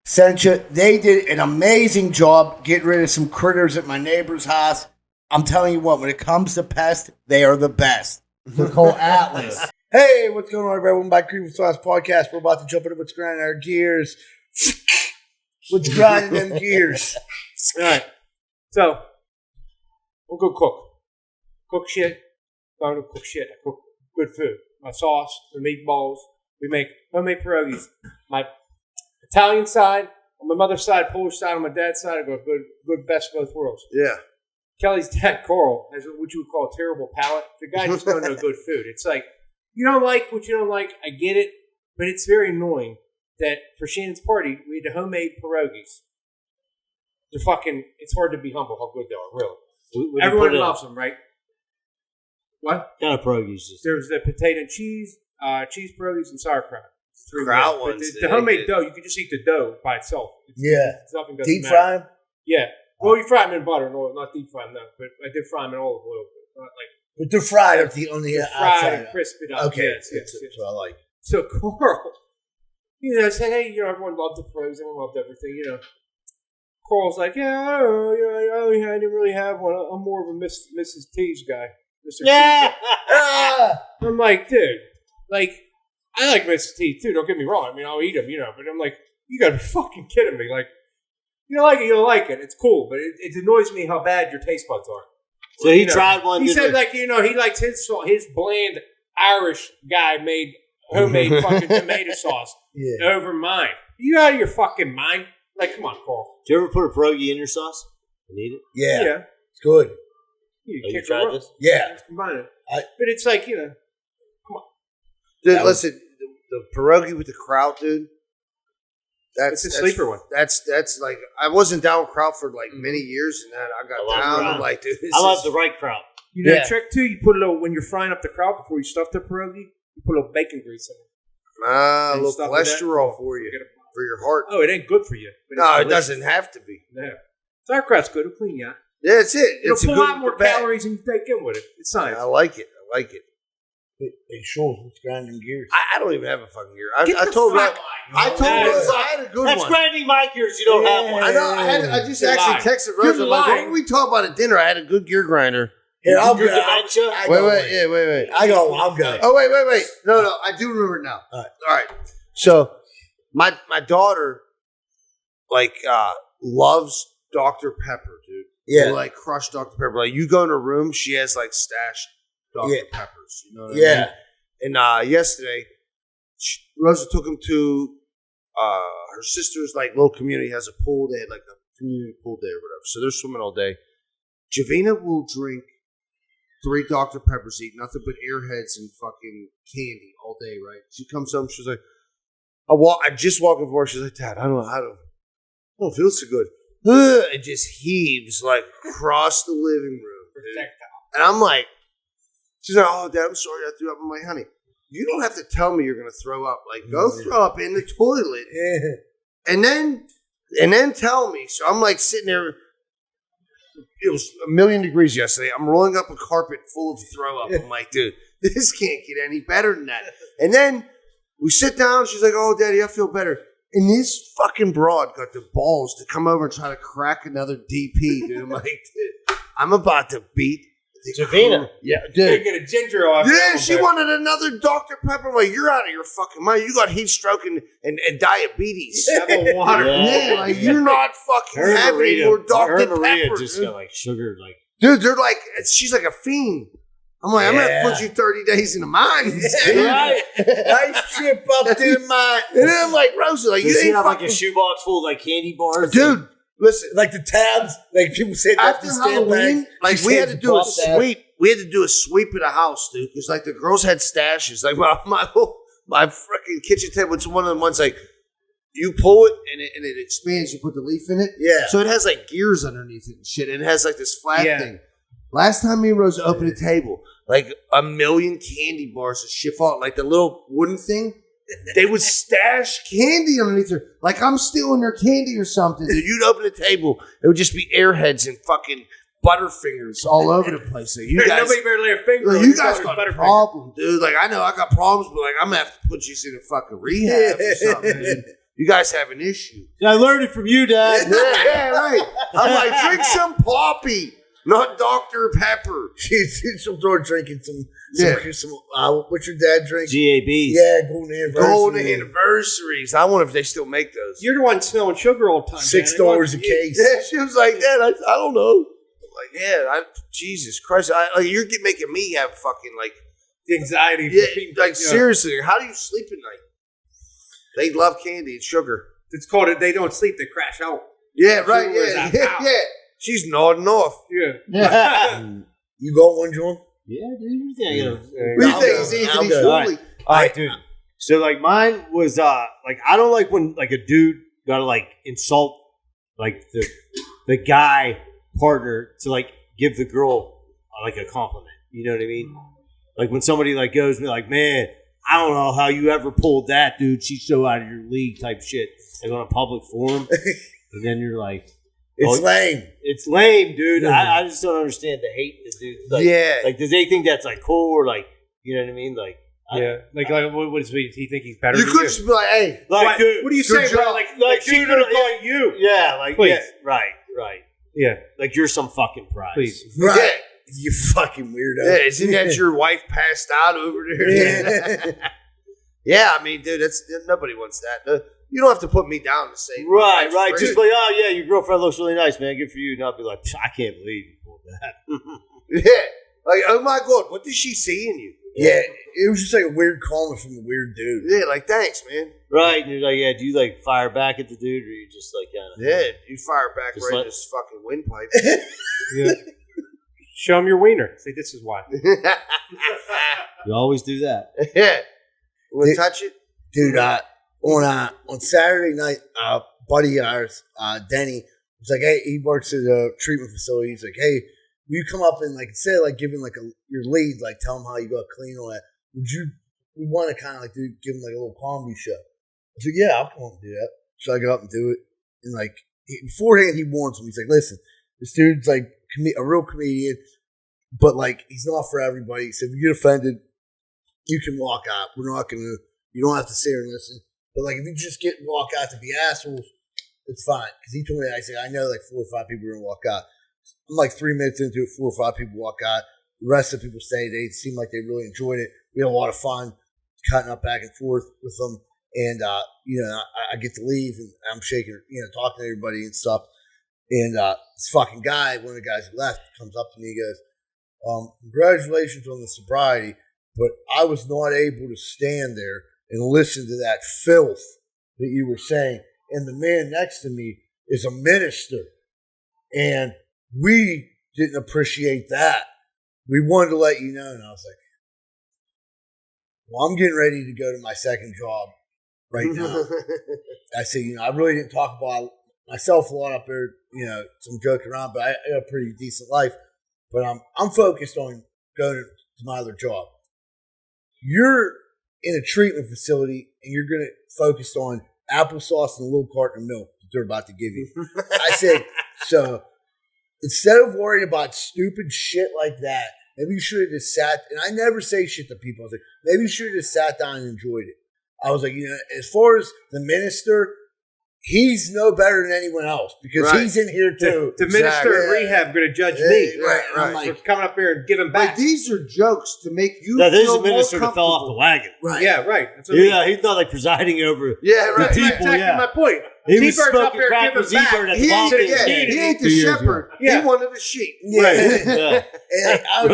sent you. They did an amazing job getting rid of some critters at my neighbor's house. I'm telling you what, when it comes to pests, they are the best. They're called Atlas. Hey, what's going on, everyone? Welcome back to Greenfield's Finest Podcast. We're about to jump into what's grinding our gears. What's grinding them gears? All right. So, we'll go cook. Cook shit. I don't cook shit. I cook good food. My sauce, the meatballs. We make homemade pierogies. My Italian side, on my mother's side, Polish side, on my dad's side, I go good best of both worlds. Yeah. Kelly's dad, Carl, has what you would call a terrible palate. The guy just don't know good food. It's like, you don't like what you don't like. I get it, but it's very annoying that for Shannon's party, we had the homemade pierogies. It's hard to be humble how good they are, really. Everyone loves them, right? What? What kind of pierogies? There's the potato and cheese pierogies, and sauerkraut. Kraut ones. The homemade dough, you can just eat the dough by itself. Deep fry them? Yeah. Well, you fry them in butter and oil, not deep fry them, no. But I did fry them in olive oil. But they're fried on the outside. Fried and crispy up. Okay, yes. That's what I like. So Carl, said, hey, everyone loved the pierogies, everyone loved everything, Carl's like, I didn't really have one. I'm more of a Mrs. T's guy. Mr. Yeah. I'm like, dude, I like Mrs. T too. Don't get me wrong. I mean, I'll eat them, but I'm like, you gotta be fucking kidding me. Like, you don't like it, you don't like it. It's cool, but it annoys me how bad your taste buds are. So he tried one. He said, he likes his bland Irish guy made homemade fucking tomato sauce over mine. You out of your fucking mind? Like, come on, Carl. Do you ever put a pierogi in your sauce and eat it? Yeah. It's good. You tried this? Yeah. Combine it. But it's like, come on. Dude, listen, the pierogi with the kraut, dude. It's a sleeper one. That's like, I wasn't down with kraut for like many years, and then I got down. I'm like, dude, I love the right kraut. You know, trick too. You put a little when you're frying up the kraut before you stuff the pierogi. You put a little bacon grease in it. A little cholesterol for you, for your heart. Oh, it ain't good for you. No, it doesn't have to be. Yeah, sauerkraut's good. It'll clean you out. Yeah, that's it. It'll pull out more calories than you take in with it. It's science. I like it. Hey, Schultz, what's grinding gears? I don't even have a fucking gear. I told him I had a good That's one. That's grinding my gears. You don't have one. I know. I just actually texted Rose. I'm like, what were we talking about at dinner? I had a good gear grinder. Here, I'll Your go. dementia? Wait. I go. I'm good. Oh, wait. No, I do remember now. All right. So, my daughter, loves Dr. Pepper, dude. Yeah. They, crush Dr. Pepper. Like, you go in her room, she has, stashed Dr. Peppers. You know what I mean? And yesterday, Rosa took him to her sister's, little community has a pool. They had, a community pool day or whatever. So they're swimming all day. Javina will drink 3 Dr. Peppers, eat nothing but Airheads and fucking candy all day, right? She comes home, she's like, I just walked before, she's like, Dad, I don't feel so good. It just heaves across the living room. Dude. And I'm like, she's like, oh, Dad, I'm sorry I threw up. I'm like, honey, you don't have to tell me you're going to throw up. Go throw up in the toilet. And then tell me. So I'm sitting there. It was 1,000,000 degrees yesterday. I'm rolling up a carpet full of throw up. I'm like, dude, this can't get any better than that. And then we sit down. She's like, oh, Daddy, I feel better. And this fucking broad got the balls to come over and try to crack another DP, dude. I'm like, dude, I'm about to beat Javina. Yeah, dude. Get a ginger off. Yeah, she wanted another Dr. Pepper. I'm like, you're out of your fucking mind. You got heat stroke and diabetes. Have a water. Yeah, you're not fucking having any more Dr. Pepper. Just got sugar, Dude, they're she's like a fiend. I'm like, I'm going to put you 30 days in the mines. Right. Nice trip up to the mine. And then I'm like, Rosa, you see ain't how fucking... a shoebox full of candy bars? Dude, listen. The tabs, people say after Halloween, we had to do a sweep. We had to do a sweep of the house, dude. Because the girls had stashes. My freaking kitchen table, it's one of the ones you pull it and it expands. You put the leaf in it. Yeah. So it has gears underneath it and shit. And it has this flat thing. Last time me and Rosa opened a table, 1,000,000 candy bars of shit fall. The little wooden thing. They would stash candy underneath her. I'm stealing their candy or something. Dude, you'd open a table, it would just be Airheads and fucking Butterfingers all over the place. You guys, nobody better lay a finger on you guys got a problem, dude. I know I got problems, but I'm going to have to put you in a fucking rehab or something, dude. You guys have an issue. I learned it from you, Dad. Yeah, right. I'm like, drink some Poppy, not Dr. Pepper. She's drinking some what's your dad drink? GABs. Yeah, golden anniversaries. I wonder if they still make those. You're the one smelling sugar all the time. $6 a case. Yeah, she was like, Dad, I don't know. I'm like, Jesus Christ. You're making me have fucking anxiety. Yeah, seriously, how do you sleep at night? They love candy and sugar. It's called it. They don't sleep. They crash out. Yeah, right. Yeah. She's nodding off. Yeah. You got one, John? Yeah, dude. What do you think is Anthony Shirley? All right, dude. So mine was I don't like when a dude gotta insult the guy partner to give the girl a compliment. You know what I mean? When somebody goes to me man, I don't know how you ever pulled that, dude. She's so out of your league type shit. On a public forum. And then you're it's lame. It's lame, dude. I just don't understand the hate in the dude. Does they think that's cool or you know what I mean? What does he think he's better? You than could just be hey, dude, what do you say, bro? She's gonna call you. Yeah, please. Yeah, right. Yeah, you're some fucking prize. Please, right? Yeah. You fucking weirdo. Yeah, isn't that your wife passed out over there? Yeah, I mean, dude, nobody wants that. You don't have to put me down to say right. Just oh yeah, your girlfriend looks really nice, man. Good for you. And I'll be like, I can't believe you pulled that. Yeah, oh my God, what did she see in you? Yeah, it was just a weird comment from a weird dude. Yeah, thanks, man. Right, and you're like, yeah, do you fire back at the dude, or you just yeah, you fire back right in this fucking windpipe. Yeah. Show him your wiener. Say, this is why. You always do that. Yeah. Want to touch it? Dude, on Saturday night, buddy of ours, Denny, was like, hey, he works at a treatment facility. He's like, hey, will you come up and instead of giving your lead, tell him how you got clean all that, we want to kind of give him a little comedy show. I said, yeah, I'll come up and do that. So I go up and do it. And beforehand, he warns him. He's like, listen, this dude's a real comedian, but he's not for everybody. He said, if you get offended, you can walk out. We're not going to, you don't have to sit here and listen. But if you just walk out to be assholes, it's fine. Because he told me, I said, I know 4 or 5 people are going to walk out. I'm 3 minutes into it, 4 or 5 people walk out. the rest of the people stayed. They seemed like they really enjoyed it. We had a lot of fun cutting up back and forth with them. And, I get to leave and I'm shaking, talking to everybody and stuff. And this fucking guy, one of the guys who left, comes up to me and goes, congratulations on the sobriety, but I was not able to stand there and listen to that filth that you were saying. And the man next to me is a minister. And we didn't appreciate that. We wanted to let you know. And I was like, well, I'm getting ready to go to my second job right now. I said, I really didn't talk about myself a lot up there, some joking around, but I had a pretty decent life. But I'm focused on going to my other job. You're in a treatment facility and you're going to focus on applesauce and a little carton of milk that they're about to give you. I said, so instead of worrying about stupid shit like that, maybe you should have just sat, and I never say shit to people. I was like, maybe you should have just sat down and enjoyed it. I was like, as far as the minister, he's no better than anyone else because he's in here too. The minister in rehab going to judge me. Right. For coming up here and giving back. But these are jokes to make you feel there's a minister that fell off the wagon. Right. Yeah, right. That's what he's not like presiding over the people. Exactly my point. He was T-Bird's up smoking there crack giving with back. Z-Bird at the ball game. He ain't the shepherd. Yeah. He wanted a sheep. Right. Yeah. And I was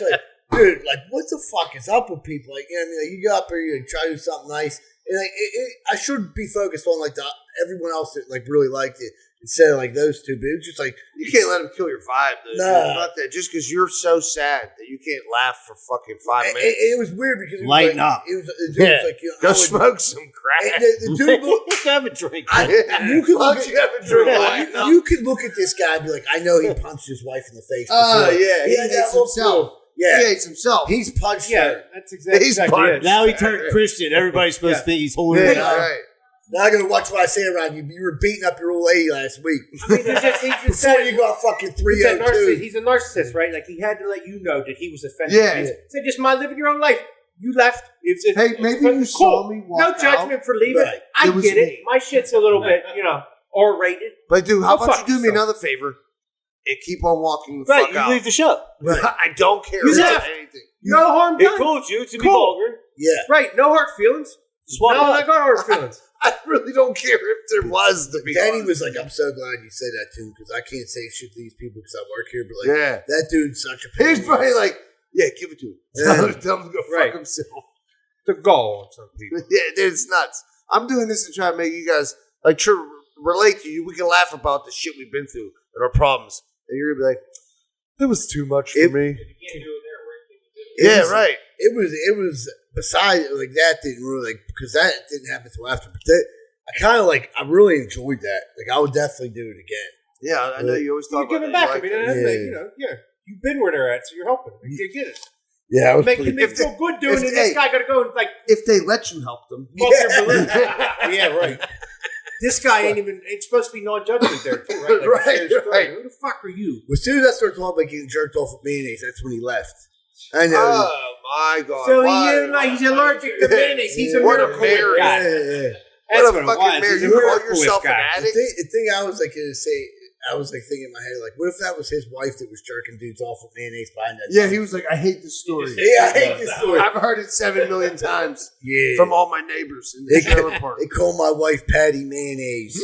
like, dude, like, what the fuck is up with people? Like, you go up there, you try to do something nice. And I should be focused on like everyone else that like really liked it instead of like those two. But it was just like you can't let them kill your vibe. No, not that. Just because you're so sad that you can't laugh for fucking 5 minutes. It was weird because it was lighten like, up. It was like go smoke some crack. The dude have a drink. You can look at, have a drink. you can look at this guy and be like, I know he punched his wife in the face. He hates himself. Yeah, he hates himself. He's punched her. That's exactly it. Now he turned Christian. Everybody's supposed to think he's holy. Right. Now I gotta watch what I say around you. You were beating up your old lady last week. Before you got fucking 302. He's a narcissist, right? Like he had to let you know that he was offended. Yeah. He said, just mind living your own life. You left. Hey, maybe you saw me walk No judgment out. for leaving. Right. I get it. My shit's a little bit, R-rated. But dude, how Go about fuck you do me yourself. another favor and keep on walking the Right, fuck you out? leave the show. Right. I don't care You about left. anything. No harm It done. cooled you to be Cool. vulgar. Yeah. Right. No hard feelings. Swap it No, up. I got hard feelings. I really don't care if there was to be Danny honest. was like, I'm so glad you said that too, because I can't say shit to these people because I work here. But like, Yeah. that dude's such a pain. He's probably like, yeah, give it to him. Tell him to go Right. fuck himself. The goal on some people. Yeah, dude, it's nuts. I'm doing this to try to make you guys like relate to you. We can laugh about the shit we've been through and our problems. And you're gonna be like, that was too much for me. Right. It was besides like that didn't really because that didn't happen until after. But I really enjoyed that. Like I would definitely do it again. Yeah, I know you always talk You're about giving that. back. I mean, that's like, you've been where they're at, so you're helping. You get it. Yeah, I was Make me feel good doing it. This guy got to go and like if they let you help them. fuck your balloon. Yeah, right. This guy ain't even. It's supposed to be non-judgment there, too, right? Like, Right. Who the fuck are you? As soon as I started talking about getting jerked off with mayonnaise, that's when he left. I know. Oh my god! So he's allergic to mayonnaise. He's a What a miracle mayor. guy. Yeah. That's What a what it fucking was. mayor. He's a You call miracle yourself an guy. addict? The thing I was like gonna say, I was like thinking in my head, like, what if that was his wife that was jerking dudes off with mayonnaise behind that? Yeah, he was like, I hate this story. Yeah, I hate this story. I've heard it 7 million times. Yeah. From all my neighbors in the trailer park. They call my wife Patty Mayonnaise.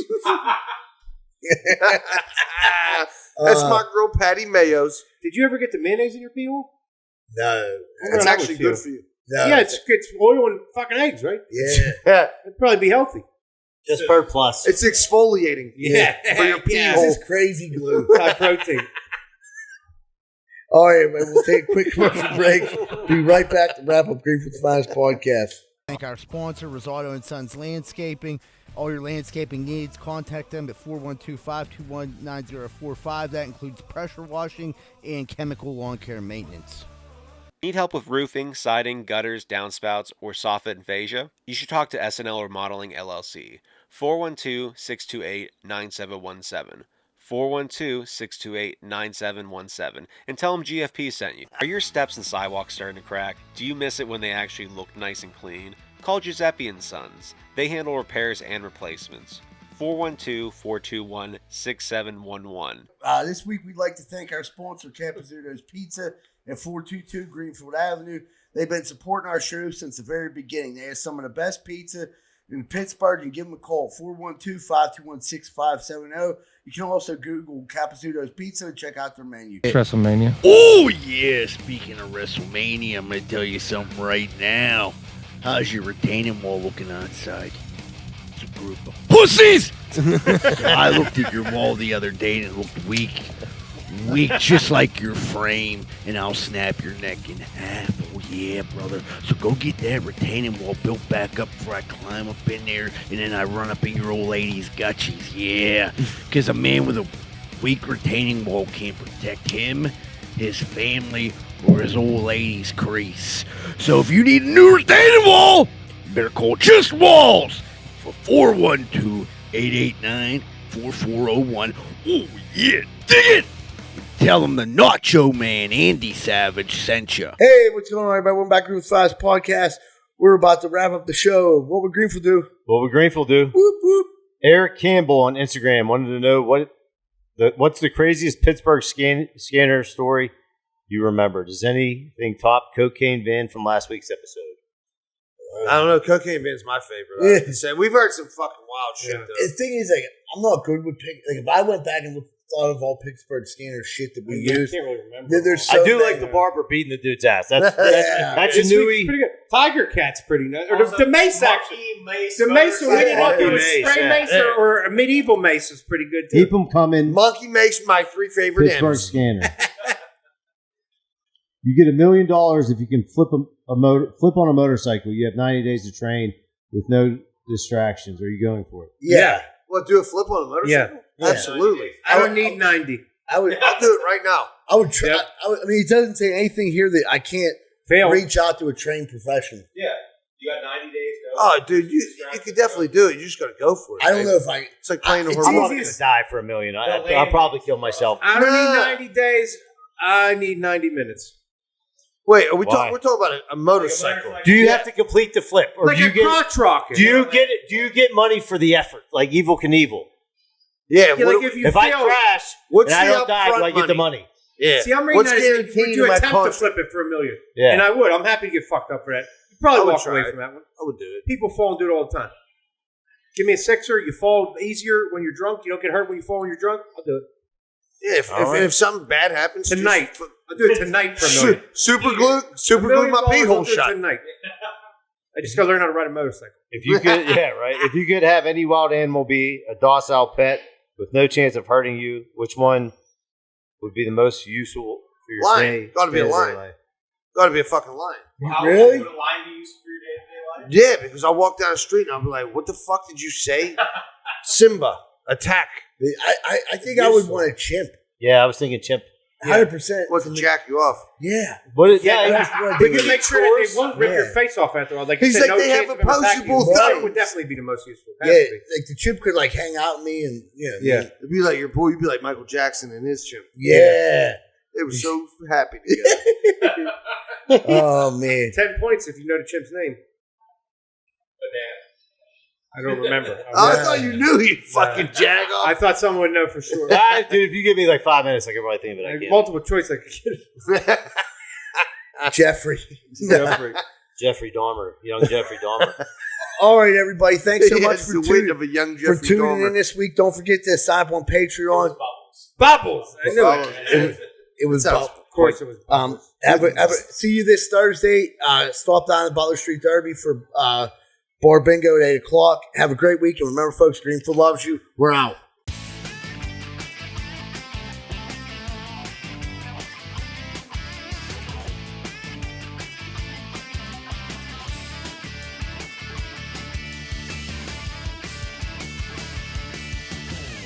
That's my girl Patty Mayos. Did you ever get the mayonnaise in your pee hole? No. That's actually good for you. No. Yeah, it's oil and fucking eggs, right? Yeah. It'd probably be healthy. Just Bird Plus. It's exfoliating. Yeah. For your pee Yeah. hole. This is crazy glue. High protein. All right, man. We'll take a quick commercial break. Be right back to wrap up Greenfield's Finest podcast. Thank our sponsor, Rosado & Sons Landscaping. All your landscaping needs, contact them at 412-521-9045. That includes pressure washing and chemical lawn care maintenance. Need help with roofing, siding, gutters, downspouts, or soffit and fascia? You should talk to SNL Remodeling LLC. 412-628-9717. 412-628-9717 and tell them GFP sent you. Are your steps and sidewalks starting to crack? Do you miss it when they actually look nice and clean? Call Giuseppe & Sons. They handle repairs and replacements. 412-421-6711. This week, we'd like to thank our sponsor, Capizzuto's Pizza. at 422 Greenfield Avenue. They've been supporting our show since the very beginning. They have some of the best pizza in Pittsburgh. You can give them a call, 412-521-6570. You can also Google Capizzuto's Pizza and check out their menu. WrestleMania. Oh, yeah. Speaking of WrestleMania, I'm going to tell you something right now. How's your retaining wall looking outside? It's a group of pussies! I looked at your wall the other day and it looked weak. Weak, just like your frame, and I'll snap your neck in half. Oh, yeah, brother. So go get that retaining wall built back up before I climb up in there, and then I run up in your old lady's gutsies. Yeah, because a man with a weak retaining wall can't protect him, his family, or his old lady's crease. So if you need a new retaining wall, you better call Just Walls for 412-889-4401. Oh, yeah, dig it! Tell them the Nacho Man, Andy Savage, sent you. Hey, what's going on, everybody? Welcome back to the Fast Podcast. We're about to wrap up the show. What would Greenfield do? What would Greenfield do? Whoop, whoop. Eric Campbell on Instagram wanted to know what's the craziest Pittsburgh Scanner story you remember. Does anything top Cocaine Van from last week's episode? I don't know. Cocaine Van's my favorite. Yeah. We've heard some fucking wild shit, though. The thing is, like, I'm not good with if I went back and thought of all Pittsburgh Scanner shit that we use. I can't really remember. There's I do like the barber beating the dude's ass. That's a newie. Pretty good. Tiger Cat's pretty nice. Or the mace, actually. The mace, spray mace or a medieval mace is pretty good, too. Keep them coming. Monkey Mace, my 3 favorite Pittsburgh M's. Scanner. You get $1 million if you can flip on a motorcycle. You have 90 days to train with no distractions. Are you going for it? Yeah. What, do a flip on a motorcycle? Yeah. Absolutely. I would need 90. I'll do it right now. I would try. Yep. I mean, it doesn't say anything here that I can't reach out to a trained professional. Yeah. You got 90 days. Oh, dude, you could definitely do it. You just got to go for it. I don't know if I. It's like playing a horse. I'm not going to die for $1 million. I'll probably kill myself. I don't need 90 days. I need 90 minutes. Wait, are we talking? We're talking about a motorcycle. Do you have to complete the flip, or like do you get crotch rocket? Do you get it? Do you get money for the effort, like Evel Knievel? Yeah. If I crash and I don't die, do I get the money? Yeah. See, I'm reading that. Would you attempt to flip it for $1 million? Yeah. And I would. I'm happy to get fucked up for that. You probably walk away from that one. I would do it. People fall and do it all the time. Give me a sixer. You fall easier when you're drunk. You don't get hurt when you fall when you're drunk. I'll do it. Yeah. If something bad happens tonight, I'll do it tonight for $1 million. Super glue my pee hole shut. Tonight. I just got to learn how to ride a motorcycle. If you could, If you could have any wild animal be a docile pet with no chance of hurting you, which one would be the most useful for your day? Got to be a lion. Got to be a fucking lion. Really? Would a lion be useful for your day-to-day life? Yeah, because I'll walk down the street and I'll be like, "What the fuck did you say?" Simba, attack. I think I would want a chimp. Yeah, I was thinking chimp. 100%. What's to jack you off? Yeah. But we can make sure that they won't rip your face off after all. Like he's said, like, they have opposable thumbs. That would definitely be the most useful. Yeah, like the chimp could like hang out with me and It'd be like your boy. You'd be like Michael Jackson and his chimp. Yeah. They were so happy together. Oh man. 10 points if you know the chimp's name. Banana. I don't remember. I thought you knew, you fucking jag off. I thought someone would know for sure. Dude, if you give me like 5 minutes, I can probably think of it. Again. Multiple choice, I could get it. Jeffrey Dahmer, young Jeffrey Dahmer. All right, everybody. Thanks so much for tuning in this week. Don't forget to sign up on Patreon. Bubbles. I knew it. It was Bubbles. Of course, it was. See you this Thursday. Stop down at Butler Street Derby for bar bingo at 8:00. Have a great week, and remember, folks, Greenfield loves you. We're out.